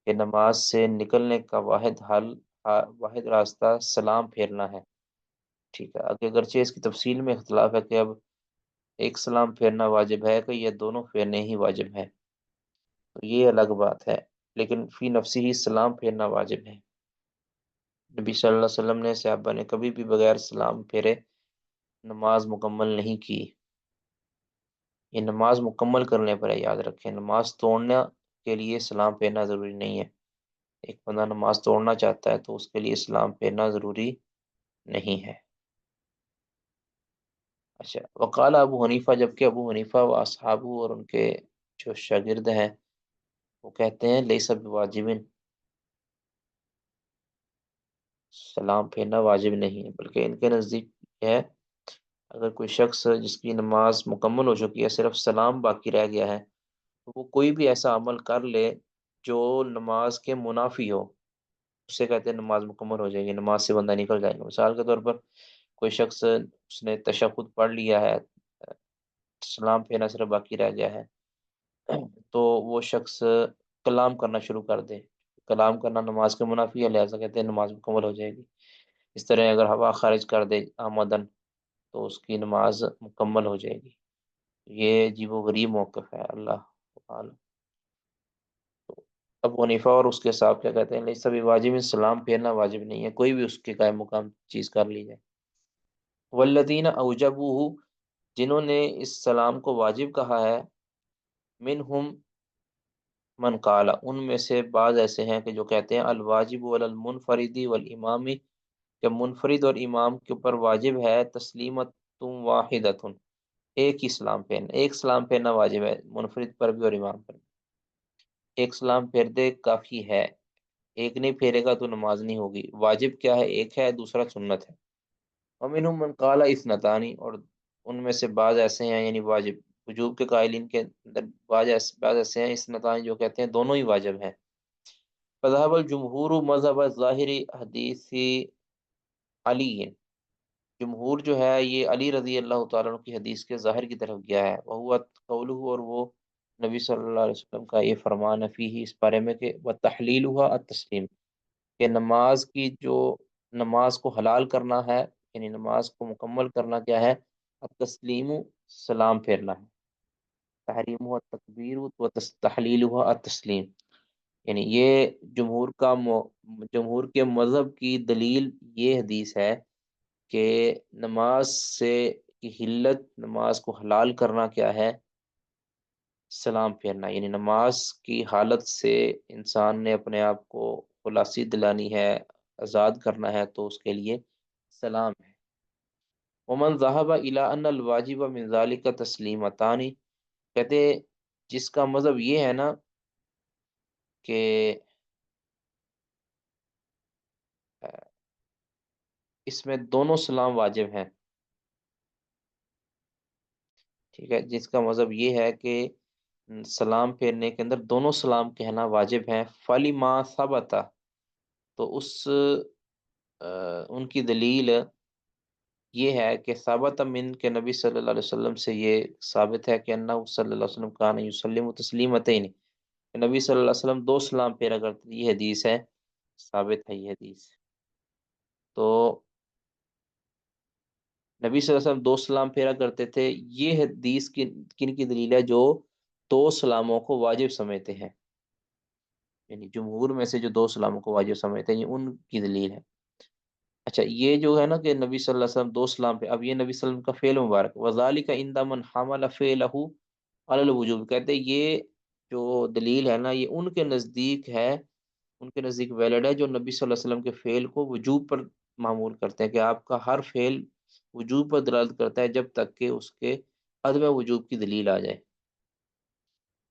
کہ نماز سے نکلنے کا واحد راستہ سلام پھیرنا ہے. ٹھیک ہے، اگرچہ اس کی تفصیل میں اختلاف ہے کہ اب ایک سلام پھیرنا واجب ہے کہ یہ دونوں پھیرنے ہی واجب ہے، تو یہ الگ بات ہے، لیکن فی نفسی ہی سلام پھیرنا واجب ہے. نبی صلی اللہ علیہ وسلم نے صحابہ نے کبھی بھی بغیر سلام پھیرے نماز مکمل نہیں کی. یہ نماز مکمل کرنے پر ہے، یاد رکھیں، نماز توڑنے کے لیے سلام پھیرنا ضروری نہیں ہے. ایک بندہ نماز توڑنا چاہتا ہے تو اس کے لیے سلام پھیرنا ضروری نہیں ہے. اچھا، وقال ابو حنیفہ، جبکہ ابو حنیفہ و اصحابہ اور ان کے جو شاگرد ہیں وہ کہتے ہیں لیس بواجب، سلام پھیرنا واجب نہیں ہے، بلکہ ان کے نزدیک یہ ہے اگر کوئی شخص جس کی نماز مکمل ہو چکی ہے صرف سلام باقی رہ گیا ہے تو وہ کوئی بھی ایسا عمل کر لے جو نماز کے منافی ہو، اس سے کہتے ہیں نماز مکمل ہو جائے گی، نماز سے بندہ نکل جائے گا. مثال کے طور پر کوئی شخص اس نے تشہد پڑھ لیا ہے، سلام پھیرنا صرف باقی رہ گیا ہے، تو وہ شخص کلام کرنا شروع کر دے. کلام کرنا نماز کے منافی ہے، لہذا کہتے ہیں نماز مکمل ہو جائے گی. اس طرح اگر ہوا خارج کر دے آمدن تو اس کی نماز مکمل ہو جائے گی. یہ عجیب و غریب موقف ہے. اللہ عالم. ابو حنیفہ اور اس کے صاحب کیا کہتے ہیں، نہیں سبھی واجب، سلام پھیرنا واجب نہیں ہے، کوئی بھی اس کے قائم مقام چیز کر لی جائے. والذین اوجبوہ، جنہوں نے اس سلام کو واجب کہا ہے، منہم من قال، ان میں سے بعض ایسے ہیں کہ جو کہتے ہیں الواجب علی المنفرد والامام، کہ منفرد اور امام کے اوپر واجب ہے تسلیمت واحدۃ، ایک ہی سلام پھیرنا، ایک سلام پھیرنا واجب ہے منفرد پر بھی اور امام پر بھی. ایک سلام پھیر دے کافی ہے، ایک نہیں پھیرے گا تو نماز نہیں ہوگی. واجب کیا ہے؟ ایک ہے، دوسرا سنت ہے. ومنہم من قال اثنتان، اور ان میں سے بعض ایسے ہیں یعنی واجب وجوب کے قائلین کے اندر بعض ایسے ہیں اثنتان جو کہتے ہیں دونوں ہی واجب ہیں. فذهب الجمہور مذہب ظاہری حدیث علی، جمہور جو ہے یہ علی رضی اللہ تعالیٰ عنہ کی حدیث کے ظاہر کی طرف گیا ہے. وہ قولہ، اور وہ نبی صلی اللہ علیہ وسلم کا یہ فرمان فیہ، اس بارے میں کہ وتحلیلها التسلیم، کہ نماز کی جو نماز کو حلال کرنا ہے، یعنی نماز کو مکمل کرنا کیا ہے؟ التسلیم، سلام پھیرنا ہے. تحریمها التکبیر و تحلیلها التسلیم، یعنی یہ جمہور کے مذہب کی دلیل یہ حدیث ہے کہ نماز سے کی حلت، نماز کو حلال کرنا کیا ہے؟ سلام پھیرنا. یعنی نماز کی حالت سے انسان نے اپنے آپ کو خلاصی دلانی ہے، آزاد کرنا ہے، تو اس کے لیے سلام ہے. ومن ذهب الى ان الواجب من ذلك تسلیمتان، کہتے جس کا مذہب یہ ہے نا کہ اس میں دونوں سلام واجب ہیں، ٹھیک ہے، جس کا مذہب یہ ہے کہ سلام پھیرنے کے اندر دونوں سلام کہنا واجب ہیں، فلی ما ثبت، تو اس ان کی دلیل یہ ہے کہ ثابت من کے نبی صلی اللہ علیہ وسلم سے یہ ثابت ہے کہ انہ صلی اللہ علیہ وسلم کان یسلم تسلیمتین، کہ نبی صلی اللہ علیہ وسلم دو سلام پھیرا کرتے تھے. یہ حدیث ہے، ثابت ہے یہ حدیث. تو نبی صلی اللہ علیہ وسلم دو سلام پھیرا کرتے تھے. یہ حدیث کن کی دلیل ہے؟ جو دو سلاموں کو واجب سمجھتے ہیں، یعنی جمہور میں سے جو دو سلاموں کو واجب سمجھتے ہیں، یہ ان کی دلیل ہے. اچھا یہ جو ہے نا کہ نبی صلی اللہ علیہ وسلم دو سلام پہ، اب یہ نبی صلی اللہ علیہ وسلم کا فعل مبارک، وذالک عند من حمل فعلہ علی الوجوب، کہتے ہیں یہ جو دلیل ہے نا یہ ان کے نزدیک ہے، ان کے نزدیک ویلڈ ہے جو نبی صلی اللہ علیہ وسلم کے فعل کو وجوب پر معمول کرتے ہیں، کہ آپ کا ہر فعل وجوب پر دلالت کرتا ہے جب تک کہ اس کے عدم وجوب کی دلیل آ جائے،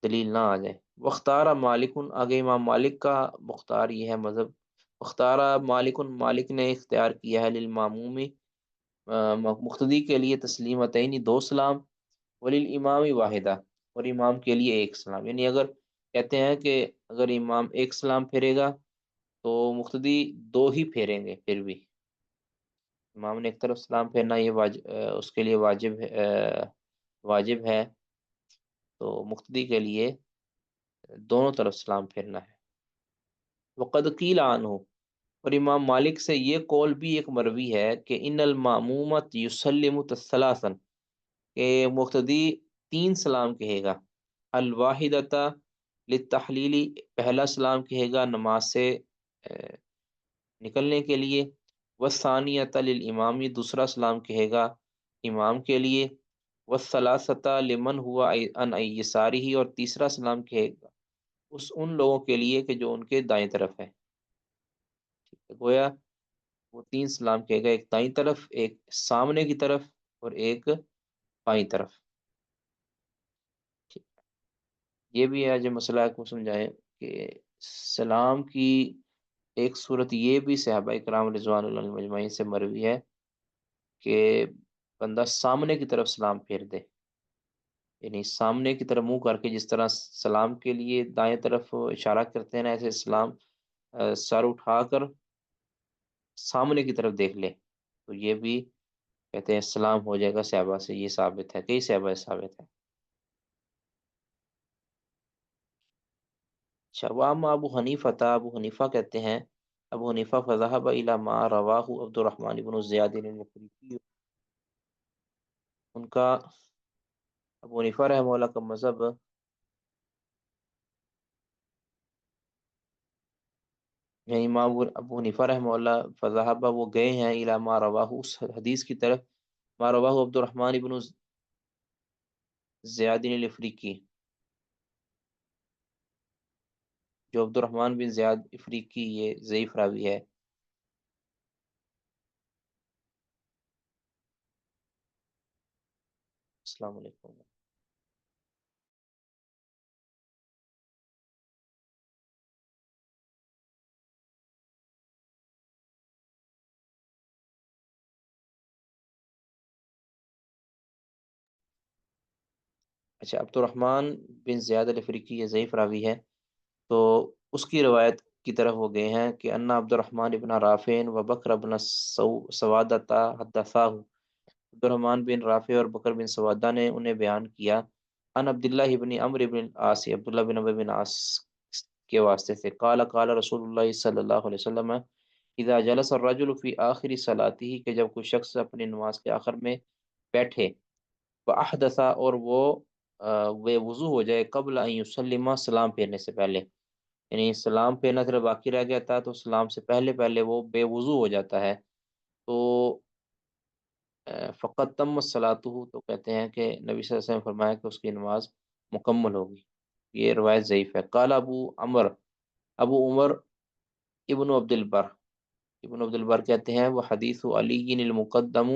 دلیل نہ آ جائے۔ وختار مالک، آگے امام مالک کا مختار یہ ہے مذہب، وختار مالک، مالک نے اختیار کیا ہے للمامومی، مقتدی کے لیے تسلیمتین دو سلام، وللامام واحدہ، اور امام کے لیے ایک سلام، یعنی اگر کہتے ہیں کہ اگر امام ایک سلام پھیرے گا تو مقتدی دو ہی پھیریں گے، پھر بھی امام نے ایک طرف سلام پھیرنا یہ اس کے لیے واجب ہے، تو مقتدی کے لیے دونوں طرف سلام پھیرنا ہے۔ وقد قیل عنہ، اور امام مالک سے یہ قول بھی ایک مروی ہے کہ ان المامومت یسلم ثلاثا، کہ مقتدی تین سلام کہے گا، الواحدتا للتحلیلی، پہلا سلام کہے گا نماز سے نکلنے کے لیے، والثانیۃ للامامی، دوسرا سلام کہے گا امام کے لیے، والثلاثۃ لمن ہوا عن یسارہ، اور تیسرا سلام کہے گا ان لوگوں کے لیے کہ جو ان کے دائیں طرف ہے، گویا وہ تین سلام کہے گا، ایک دائیں طرف، ایک سامنے کی طرف، اور ایک بائیں طرف۔ یہ بھی ہے جو مسئلہ کو سمجھائیں کہ سلام کی ایک صورت یہ بھی صحابہ کرام رضوان اللہ علیہم اجمعین سے مروی ہے کہ بندہ سامنے کی طرف سلام پھیر دے، یعنی سامنے کی طرف منہ کر کے، جس طرح سلام کے لیے دائیں طرف اشارہ کرتے ہیں نا، ایسے سلام سر اٹھا کر سامنے کی طرف دیکھ لے، تو یہ بھی کہتے ہیں سلام ہو جائے گا صحابہ سے، یہ ثابت ہے، کئی صحابہ سے ثابت ہے۔ اچھا، وام ابو حنیفہ تھا، ابو حنیفہ کہتے ہیں، ابو حنیفہ فذهب الى ما رواه عبد الرحمن بن زیاد المقریی، ان کا ابو حنیفہ رحمہ اللہ کا مذہب، یعنی امام ابو حنیفہ رحمہ اللہ فذهب، وہ گئے ہیں الى ما رواه، اس حدیث کی طرف، ما رواه عبد الرحمن بن زیاد الافریقی، جو عبد الرحمن بن زیاد افریقی یہ ضعیف راوی ہے۔ السلام علیکم۔ اچھا، عبد الرحمن بن زیاد الافریقی یہ ضعیف راوی ہے، تو اس کی روایت کی طرف وہ گئے ہیں کہ انا عبد الرحمن ابن رافع و بکر ابن سوادتا حدثاہ، عبد الرحمن بن رافع اور بکر بن سوادہ نے انہیں بیان کیا، ان عبداللہ ابن عمرو بن العاص، عبداللہ بن عمرو بن عاص کے واسطے سے، قال قال رسول اللہ صلی اللہ علیہ وسلم، اذا جلس الرجل فی آخر صلاته، کہ جب کوئی شخص اپنی نماز کے آخر میں بیٹھے، واحدث، اور وہ بے وضو ہو جائے، قبل ان یسلم، سلام پھیرنے سے پہلے، یعنی سلام پھیرنا صرف باقی رہ گیا تھا تو سلام سے پہلے پہلے وہ بے وضو ہو جاتا ہے، تو فقط تم صلاته، تو کہتے ہیں کہ نبی صلی اللہ علیہ وسلم نے فرمایا کہ اس کی نماز مکمل ہوگی۔ یہ روایت ضعیف ہے۔ قال ابو عمر ابن عبد البر، ابن عبد البر کہتے ہیں وہ حدیث علی المقدم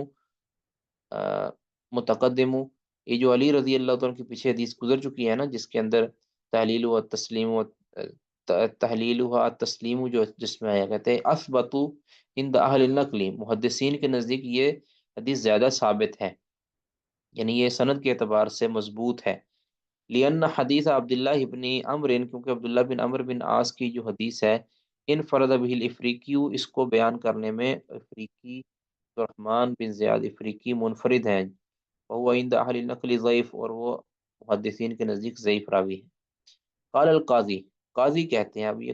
متقدم، یہ جو علی رضی اللہ تعالیٰ کے پیچھے حدیث گزر چکی ہے نا، جس کے اندر تحلیل و تسلیم و تحلیل و تسلیم، جو جس میں آیا کہتے ہیں اثبت عند اہل النقل، محدثین کے نزدیک یہ حدیث زیادہ ثابت ہے، یعنی یہ سند کے اعتبار سے مضبوط ہے، لأن حدیث عبداللہ ابن عمر، کیونکہ عبداللہ بن عمر بن عاص کی جو حدیث ہے، انفرد به الافریقی، اس کو بیان کرنے میں افریقی عبد الرحمن بن زیاد افریقی منفرد ہیں، وہ عند اہل النقل ضعیف، اور وہ محدثین کے نزدیک ضعیف راوی ہے۔ قال القاضی، قاضی کہتے ہیں، اب یہ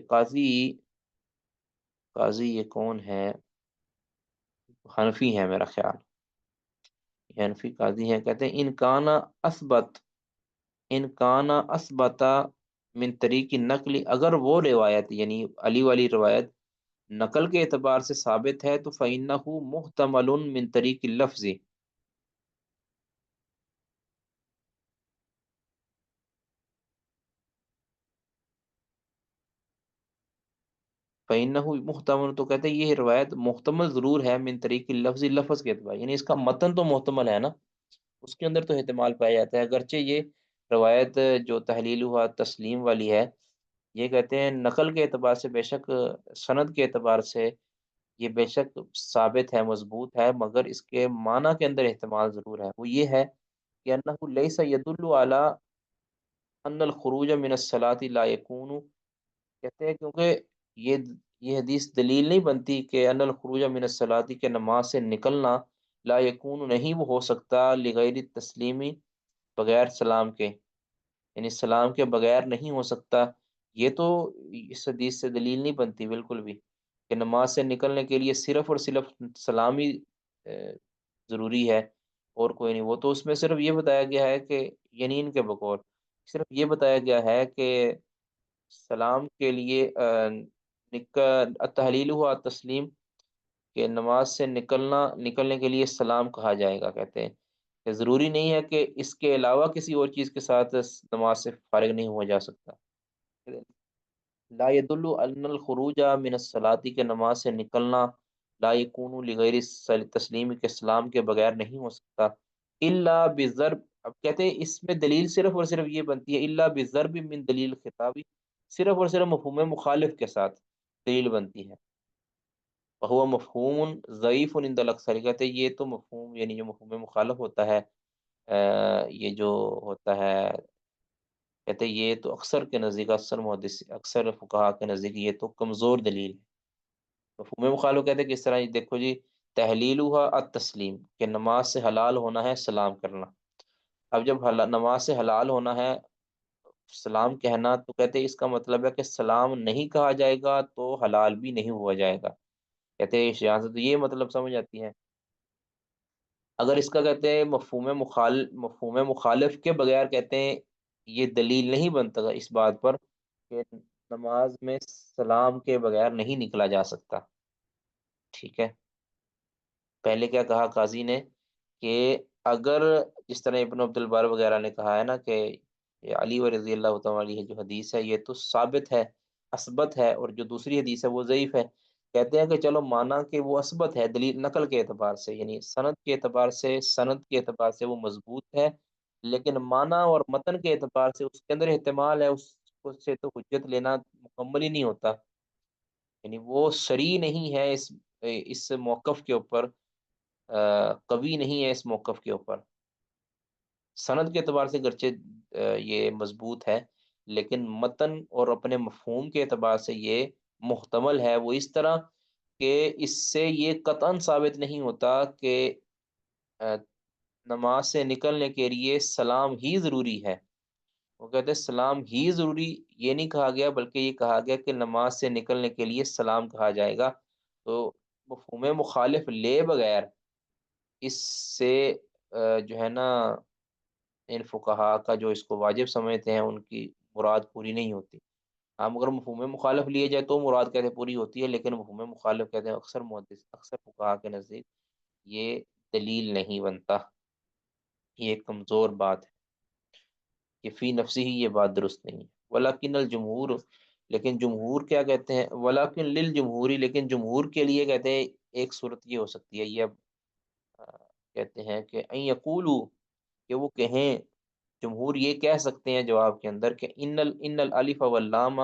قاضی یہ کون ہے؟ حنفی ہے میرا خیال، یہ حنفی قاضی ہیں، کہتے ہیں ان کانا اثبتا من طریق نقل، اگر وہ روایت یعنی علی والی روایت نقل کے اعتبار سے ثابت ہے تو فَإِنَّهُ مُحْتَمَلٌ مِّن طریق اللفظ، فَإِنَّهُ محتمل، تو کہتے ہیں یہ روایت محتمل ضرور ہے من طریق اللفظ، لفظ کے اعتبار، یعنی اس کا متن تو محتمل ہے نا، اس کے اندر تو احتمال پایا جاتا ہے، اگرچہ یہ روایت جو تحلیل ہوا تسلیم والی ہے، یہ کہتے ہیں نقل کے اعتبار سے بے شک، سند کے اعتبار سے یہ بے شک ثابت ہے، مضبوط ہے، مگر اس کے معنی کے اندر احتمال ضرور ہے، وہ یہ ہے کہ انہ لیس یدل علی ان الخروج من الصلاۃ لا یکون، کہتے ہیں کیونکہ یہ یہ حدیث دلیل نہیں بنتی کہ ان الخروج من الصلاۃ، کے نماز سے نکلنا، لا یکون نہیں وہ ہو سکتا، لغیر تسلیمی بغیر سلام کے، یعنی سلام کے بغیر نہیں ہو سکتا، یہ تو اس حدیث سے دلیل نہیں بنتی بالکل بھی، کہ نماز سے نکلنے کے لیے صرف اور صرف سلام ہی ضروری ہے اور کوئی نہیں، وہ تو اس میں صرف یہ بتایا گیا ہے کہ یعنی کے بقول صرف یہ بتایا گیا ہے کہ سلام کے لیے تحلیل ہوا تسلیم، کہ نماز سے نکلنے کے لیے سلام کہا جائے گا، کہتے ہیں کہ ضروری نہیں ہے کہ اس کے علاوہ کسی اور چیز کے ساتھ نماز سے فارغ نہیں ہوا جا سکتا، لا يدل ان الخروج من الصلاۃ، کے نماز سے نکلنا، لا يكون لغیر تسلیم، کے سلام کے بغیر نہیں ہو سکتا، الا بضرب، اب کہتے ہیں اس میں دلیل صرف اور صرف یہ بنتی ہے الا بضرب من دلیل خطابی، صرف اور صرف مفہوم مخالف کے ساتھ دلیل بنتی ہے، وهو مفہوم ضعیف عند الاکثر، کہتے ہیں یہ تو مفہوم، یعنی جو مفہوم مخالف ہوتا ہے، یہ جو ہوتا ہے، کہتے ہیں یہ تو اکثر کے نزدیک، اکثر محدث، اکثر فقہا کے نزدیک یہ تو کمزور دلیل ہے، مفہوم مخالف کہتے ہیں کہ اس طرح دیکھو جی، تحلیل ہوا التسلیم، کہ نماز سے حلال ہونا ہے سلام کرنا، اب جب نماز سے حلال ہونا ہے سلام کہنا، تو کہتے ہیں اس کا مطلب ہے کہ سلام نہیں کہا جائے گا تو حلال بھی نہیں ہوا جائے گا، کہتے ہیں یہاں سے تو یہ مطلب سمجھ آتی ہے، اگر اس کا کہتے ہیں مفہوم مخالف کے بغیر کہتے ہیں یہ دلیل نہیں بنتا اس بات پر کہ نماز میں سلام کے بغیر نہیں نکلا جا سکتا، ٹھیک ہے، پہلے کیا کہا قاضی نے کہ اگر جس طرح ابن عبد البر وغیرہ نے کہا ہے نا کہ یہ علی و رضی اللہ تعالیٰ عنہ جو حدیث ہے یہ تو ثابت ہے، اثبت ہے، اور جو دوسری حدیث ہے وہ ضعیف ہے، کہتے ہیں کہ چلو مانا کہ وہ اثبت ہے دلیل نقل کے اعتبار سے، یعنی سند کے اعتبار سے وہ مضبوط ہے، لیکن مانا اور متن کے اعتبار سے اس کے اندر احتمال ہے، اس سے تو حجت لینا مکمل ہی نہیں ہوتا، یعنی وہ صریح نہیں ہے اس موقف کے اوپر، قوی نہیں ہے اس موقف کے اوپر، سند کے اعتبار سے گرچہ یہ مضبوط ہے، لیکن متن اور اپنے مفہوم کے اعتبار سے یہ محتمل ہے، وہ اس طرح کہ اس سے یہ قطعاً ثابت نہیں ہوتا کہ آ، نماز سے نکلنے کے لیے سلام ہی ضروری ہے، وہ کہتے ہیں سلام ہی ضروری یہ نہیں کہا گیا، بلکہ یہ کہا گیا کہ نماز سے نکلنے کے لیے سلام کہا جائے گا، تو مفہوم مخالف لے بغیر اس سے جو ہے نا ان فقہا کا جو اس کو واجب سمجھتے ہیں ان کی مراد پوری نہیں ہوتی، ہم اگر مفہوم مخالف لیے جائے تو مراد کہتے ہیں پوری ہوتی ہے، لیکن مفہوم مخالف کہتے ہیں اکثر محدث، اکثر فقہا کے نزدیک یہ دلیل نہیں بنتا، یہ ایک کمزور بات ہے، کہ فی نفسی ہی یہ بات درست نہیں ہے، ولیکن الجمہور، لیکن جمہور کیا کہتے ہیں، ولیکن للجمہوری، لیکن جمہور کے لیے کہتے ہیں ایک صورت یہ ہو سکتی ہے، یہ اب کہتے ہیں کہ ان یقولو، کہ وہ کہیں، جمہور یہ کہہ سکتے ہیں جواب کے اندر کہ ان الالف واللام،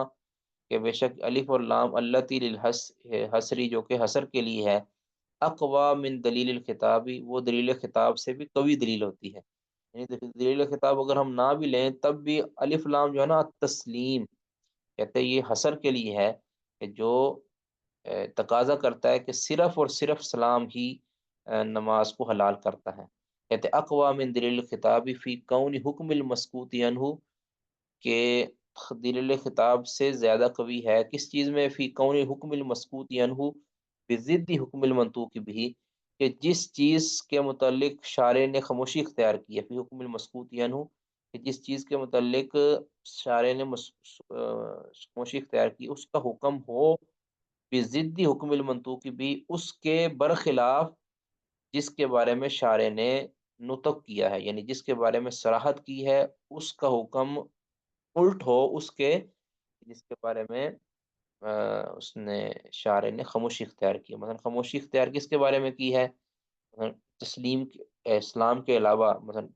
کہ بے شک الف اور لام التی للحسری، جو کہ حسر کے لیے ہے، اقوا من دلیل الخطابی، وہ دلیل خطاب سے بھی قوی دلیل ہوتی ہے، یعنی دلیل خطاب اگر ہم نہ بھی لیں تب بھی الف لام جو ہے نا تسلیم، کہتے ہیں یہ حسر کے لیے ہے، کہ جو تقاضا کرتا ہے کہ صرف اور صرف سلام ہی نماز کو حلال کرتا ہے، کہتے ہیں اقوا من دلیل الخطابی فی کون حکم المسکوت عنہ، کہ دلیل خطاب سے زیادہ قوی ہے کس چیز میں، فی کون حکم المسکوت عنہ بضد حکم المنطوق بھی، کہ جس چیز کے متعلق شارع نے خاموشی اختیار کی ہے، فی حکم المسکوت عنہ، کہ جس چیز کے متعلق شارع نے خاموشی اختیار کی اس کا حکم ہو بِضِدِّ حکم المنطوق بھی، اس کے برخلاف جس کے بارے میں شارع نے نطق کیا ہے، یعنی جس کے بارے میں صراحت کی ہے اس کا حکم الٹ ہو اس کے جس کے بارے میں اس نے شارع نے خاموشی اختیار کی. مثلا خاموشی اختیار کس کے بارے میں کی ہے؟ مثلا اسلام کے علاوہ مثلا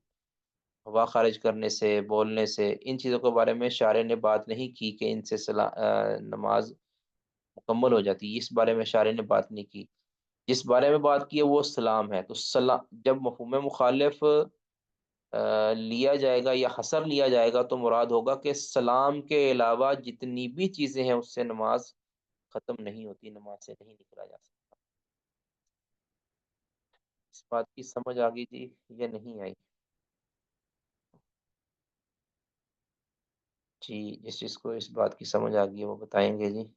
ہوا خارج کرنے سے، بولنے سے، ان چیزوں کے بارے میں شارع نے بات نہیں کی کہ ان سے نماز مکمل ہو جاتی، اس بارے میں شارع نے بات نہیں کی. جس بارے میں بات کی ہے وہ سلام ہے. تو سلام جب مفہوم مخالف لیا جائے گا یا حصر لیا جائے گا تو مراد ہوگا کہ سلام کے علاوہ جتنی بھی چیزیں ہیں اس سے نماز ختم نہیں ہوتی، نماز سے نہیں نکلا جا سکتا. اس بات کی سمجھ آ گئی جی یا نہیں آئی؟ جی، جس چیز کو اس بات کی سمجھ آ گئی ہے وہ بتائیں گے جی.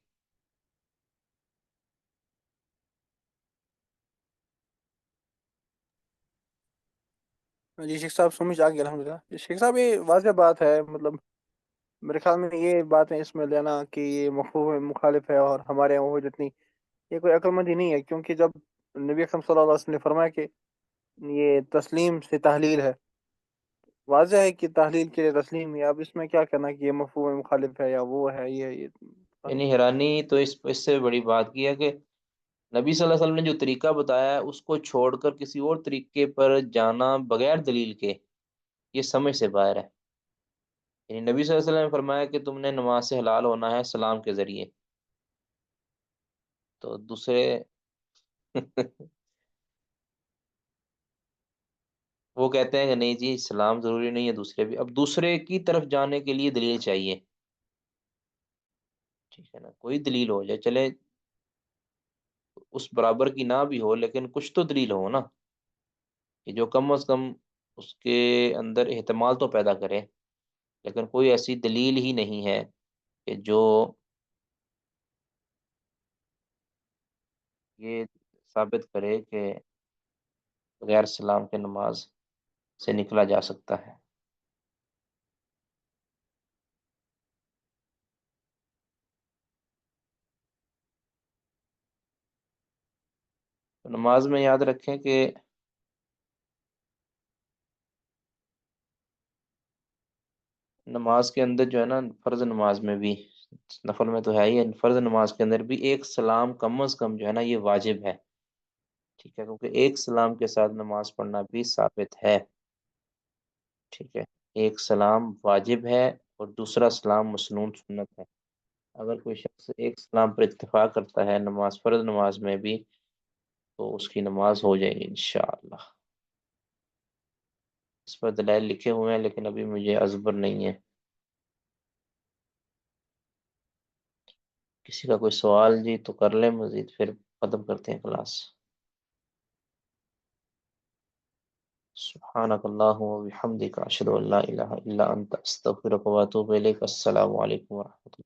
جی شیخ صاحب سمجھ آ گیا الحمدللہ. شیخ صاحب یہ واضح بات ہے، مطلب میرے خیال میں یہ باتیں اس میں لینا کہ یہ مفہوم مخالف ہے اور ہمارے یہاں وہ جتنی، یہ کوئی عقل مندی نہیں ہے. کیونکہ جب نبی اکرم صلی اللہ علیہ وسلم نے فرمایا کہ یہ تسلیم سے تحلیل ہے، واضح ہے کہ تحلیل کے لیے تسلیم ہی. اب اس میں کیا کرنا کہ یہ مفہوم مخالف ہے یا وہ ہے، یہ یعنی حیرانی تو اس سے بڑی بات کی ہے کہ نبی صلی اللہ علیہ وسلم نے جو طریقہ بتایا ہے اس کو چھوڑ کر کسی اور طریقے پر جانا بغیر دلیل کے، یہ سمجھ سے باہر ہے. یعنی نبی صلی اللہ علیہ وسلم نے فرمایا کہ تم نے نماز سے حلال ہونا ہے سلام کے ذریعے، تو دوسرے وہ کہتے ہیں کہ نہیں جی سلام ضروری نہیں ہے، دوسرے بھی. اب دوسرے کی طرف جانے کے لیے دلیل چاہیے، ٹھیک ہے نا، کوئی دلیل ہو جائے چلے، اس برابر کی نہ بھی ہو لیکن کچھ تو دلیل ہو نا، کہ جو کم از کم اس کے اندر احتمال تو پیدا کرے. لیکن کوئی ایسی دلیل ہی نہیں ہے کہ جو یہ ثابت کرے کہ بغیر سلام کے نماز سے نکلا جا سکتا ہے. تو نماز میں یاد رکھیں کہ نماز کے اندر جو ہے نا، فرض نماز میں بھی، نفل میں تو ہے ہی، فرض نماز کے اندر بھی ایک سلام کم از کم جو ہے نا یہ واجب ہے. ٹھیک ہے، کیونکہ ایک سلام کے ساتھ نماز پڑھنا بھی ثابت ہے. ٹھیک ہے، ایک سلام واجب ہے اور دوسرا سلام مسنون سنت ہے. اگر کوئی شخص ایک سلام پر اتفاق کرتا ہے نماز، فرض نماز میں بھی، تو اس کی نماز ہو جائے گی انشاءاللہ. اس پر دلائل لکھے ہوئے ہیں لیکن ابھی مجھے ازبر نہیں ہے. کسی کا کوئی سوال جی تو کر لیں، مزید پھر ختم کرتے ہیں کلاس. سبحانک اللہم و بحمدک اشہد ان لا الہ الا انت استغفرک و اتوب الیک. السلام علیکم ورحمۃ اللہ.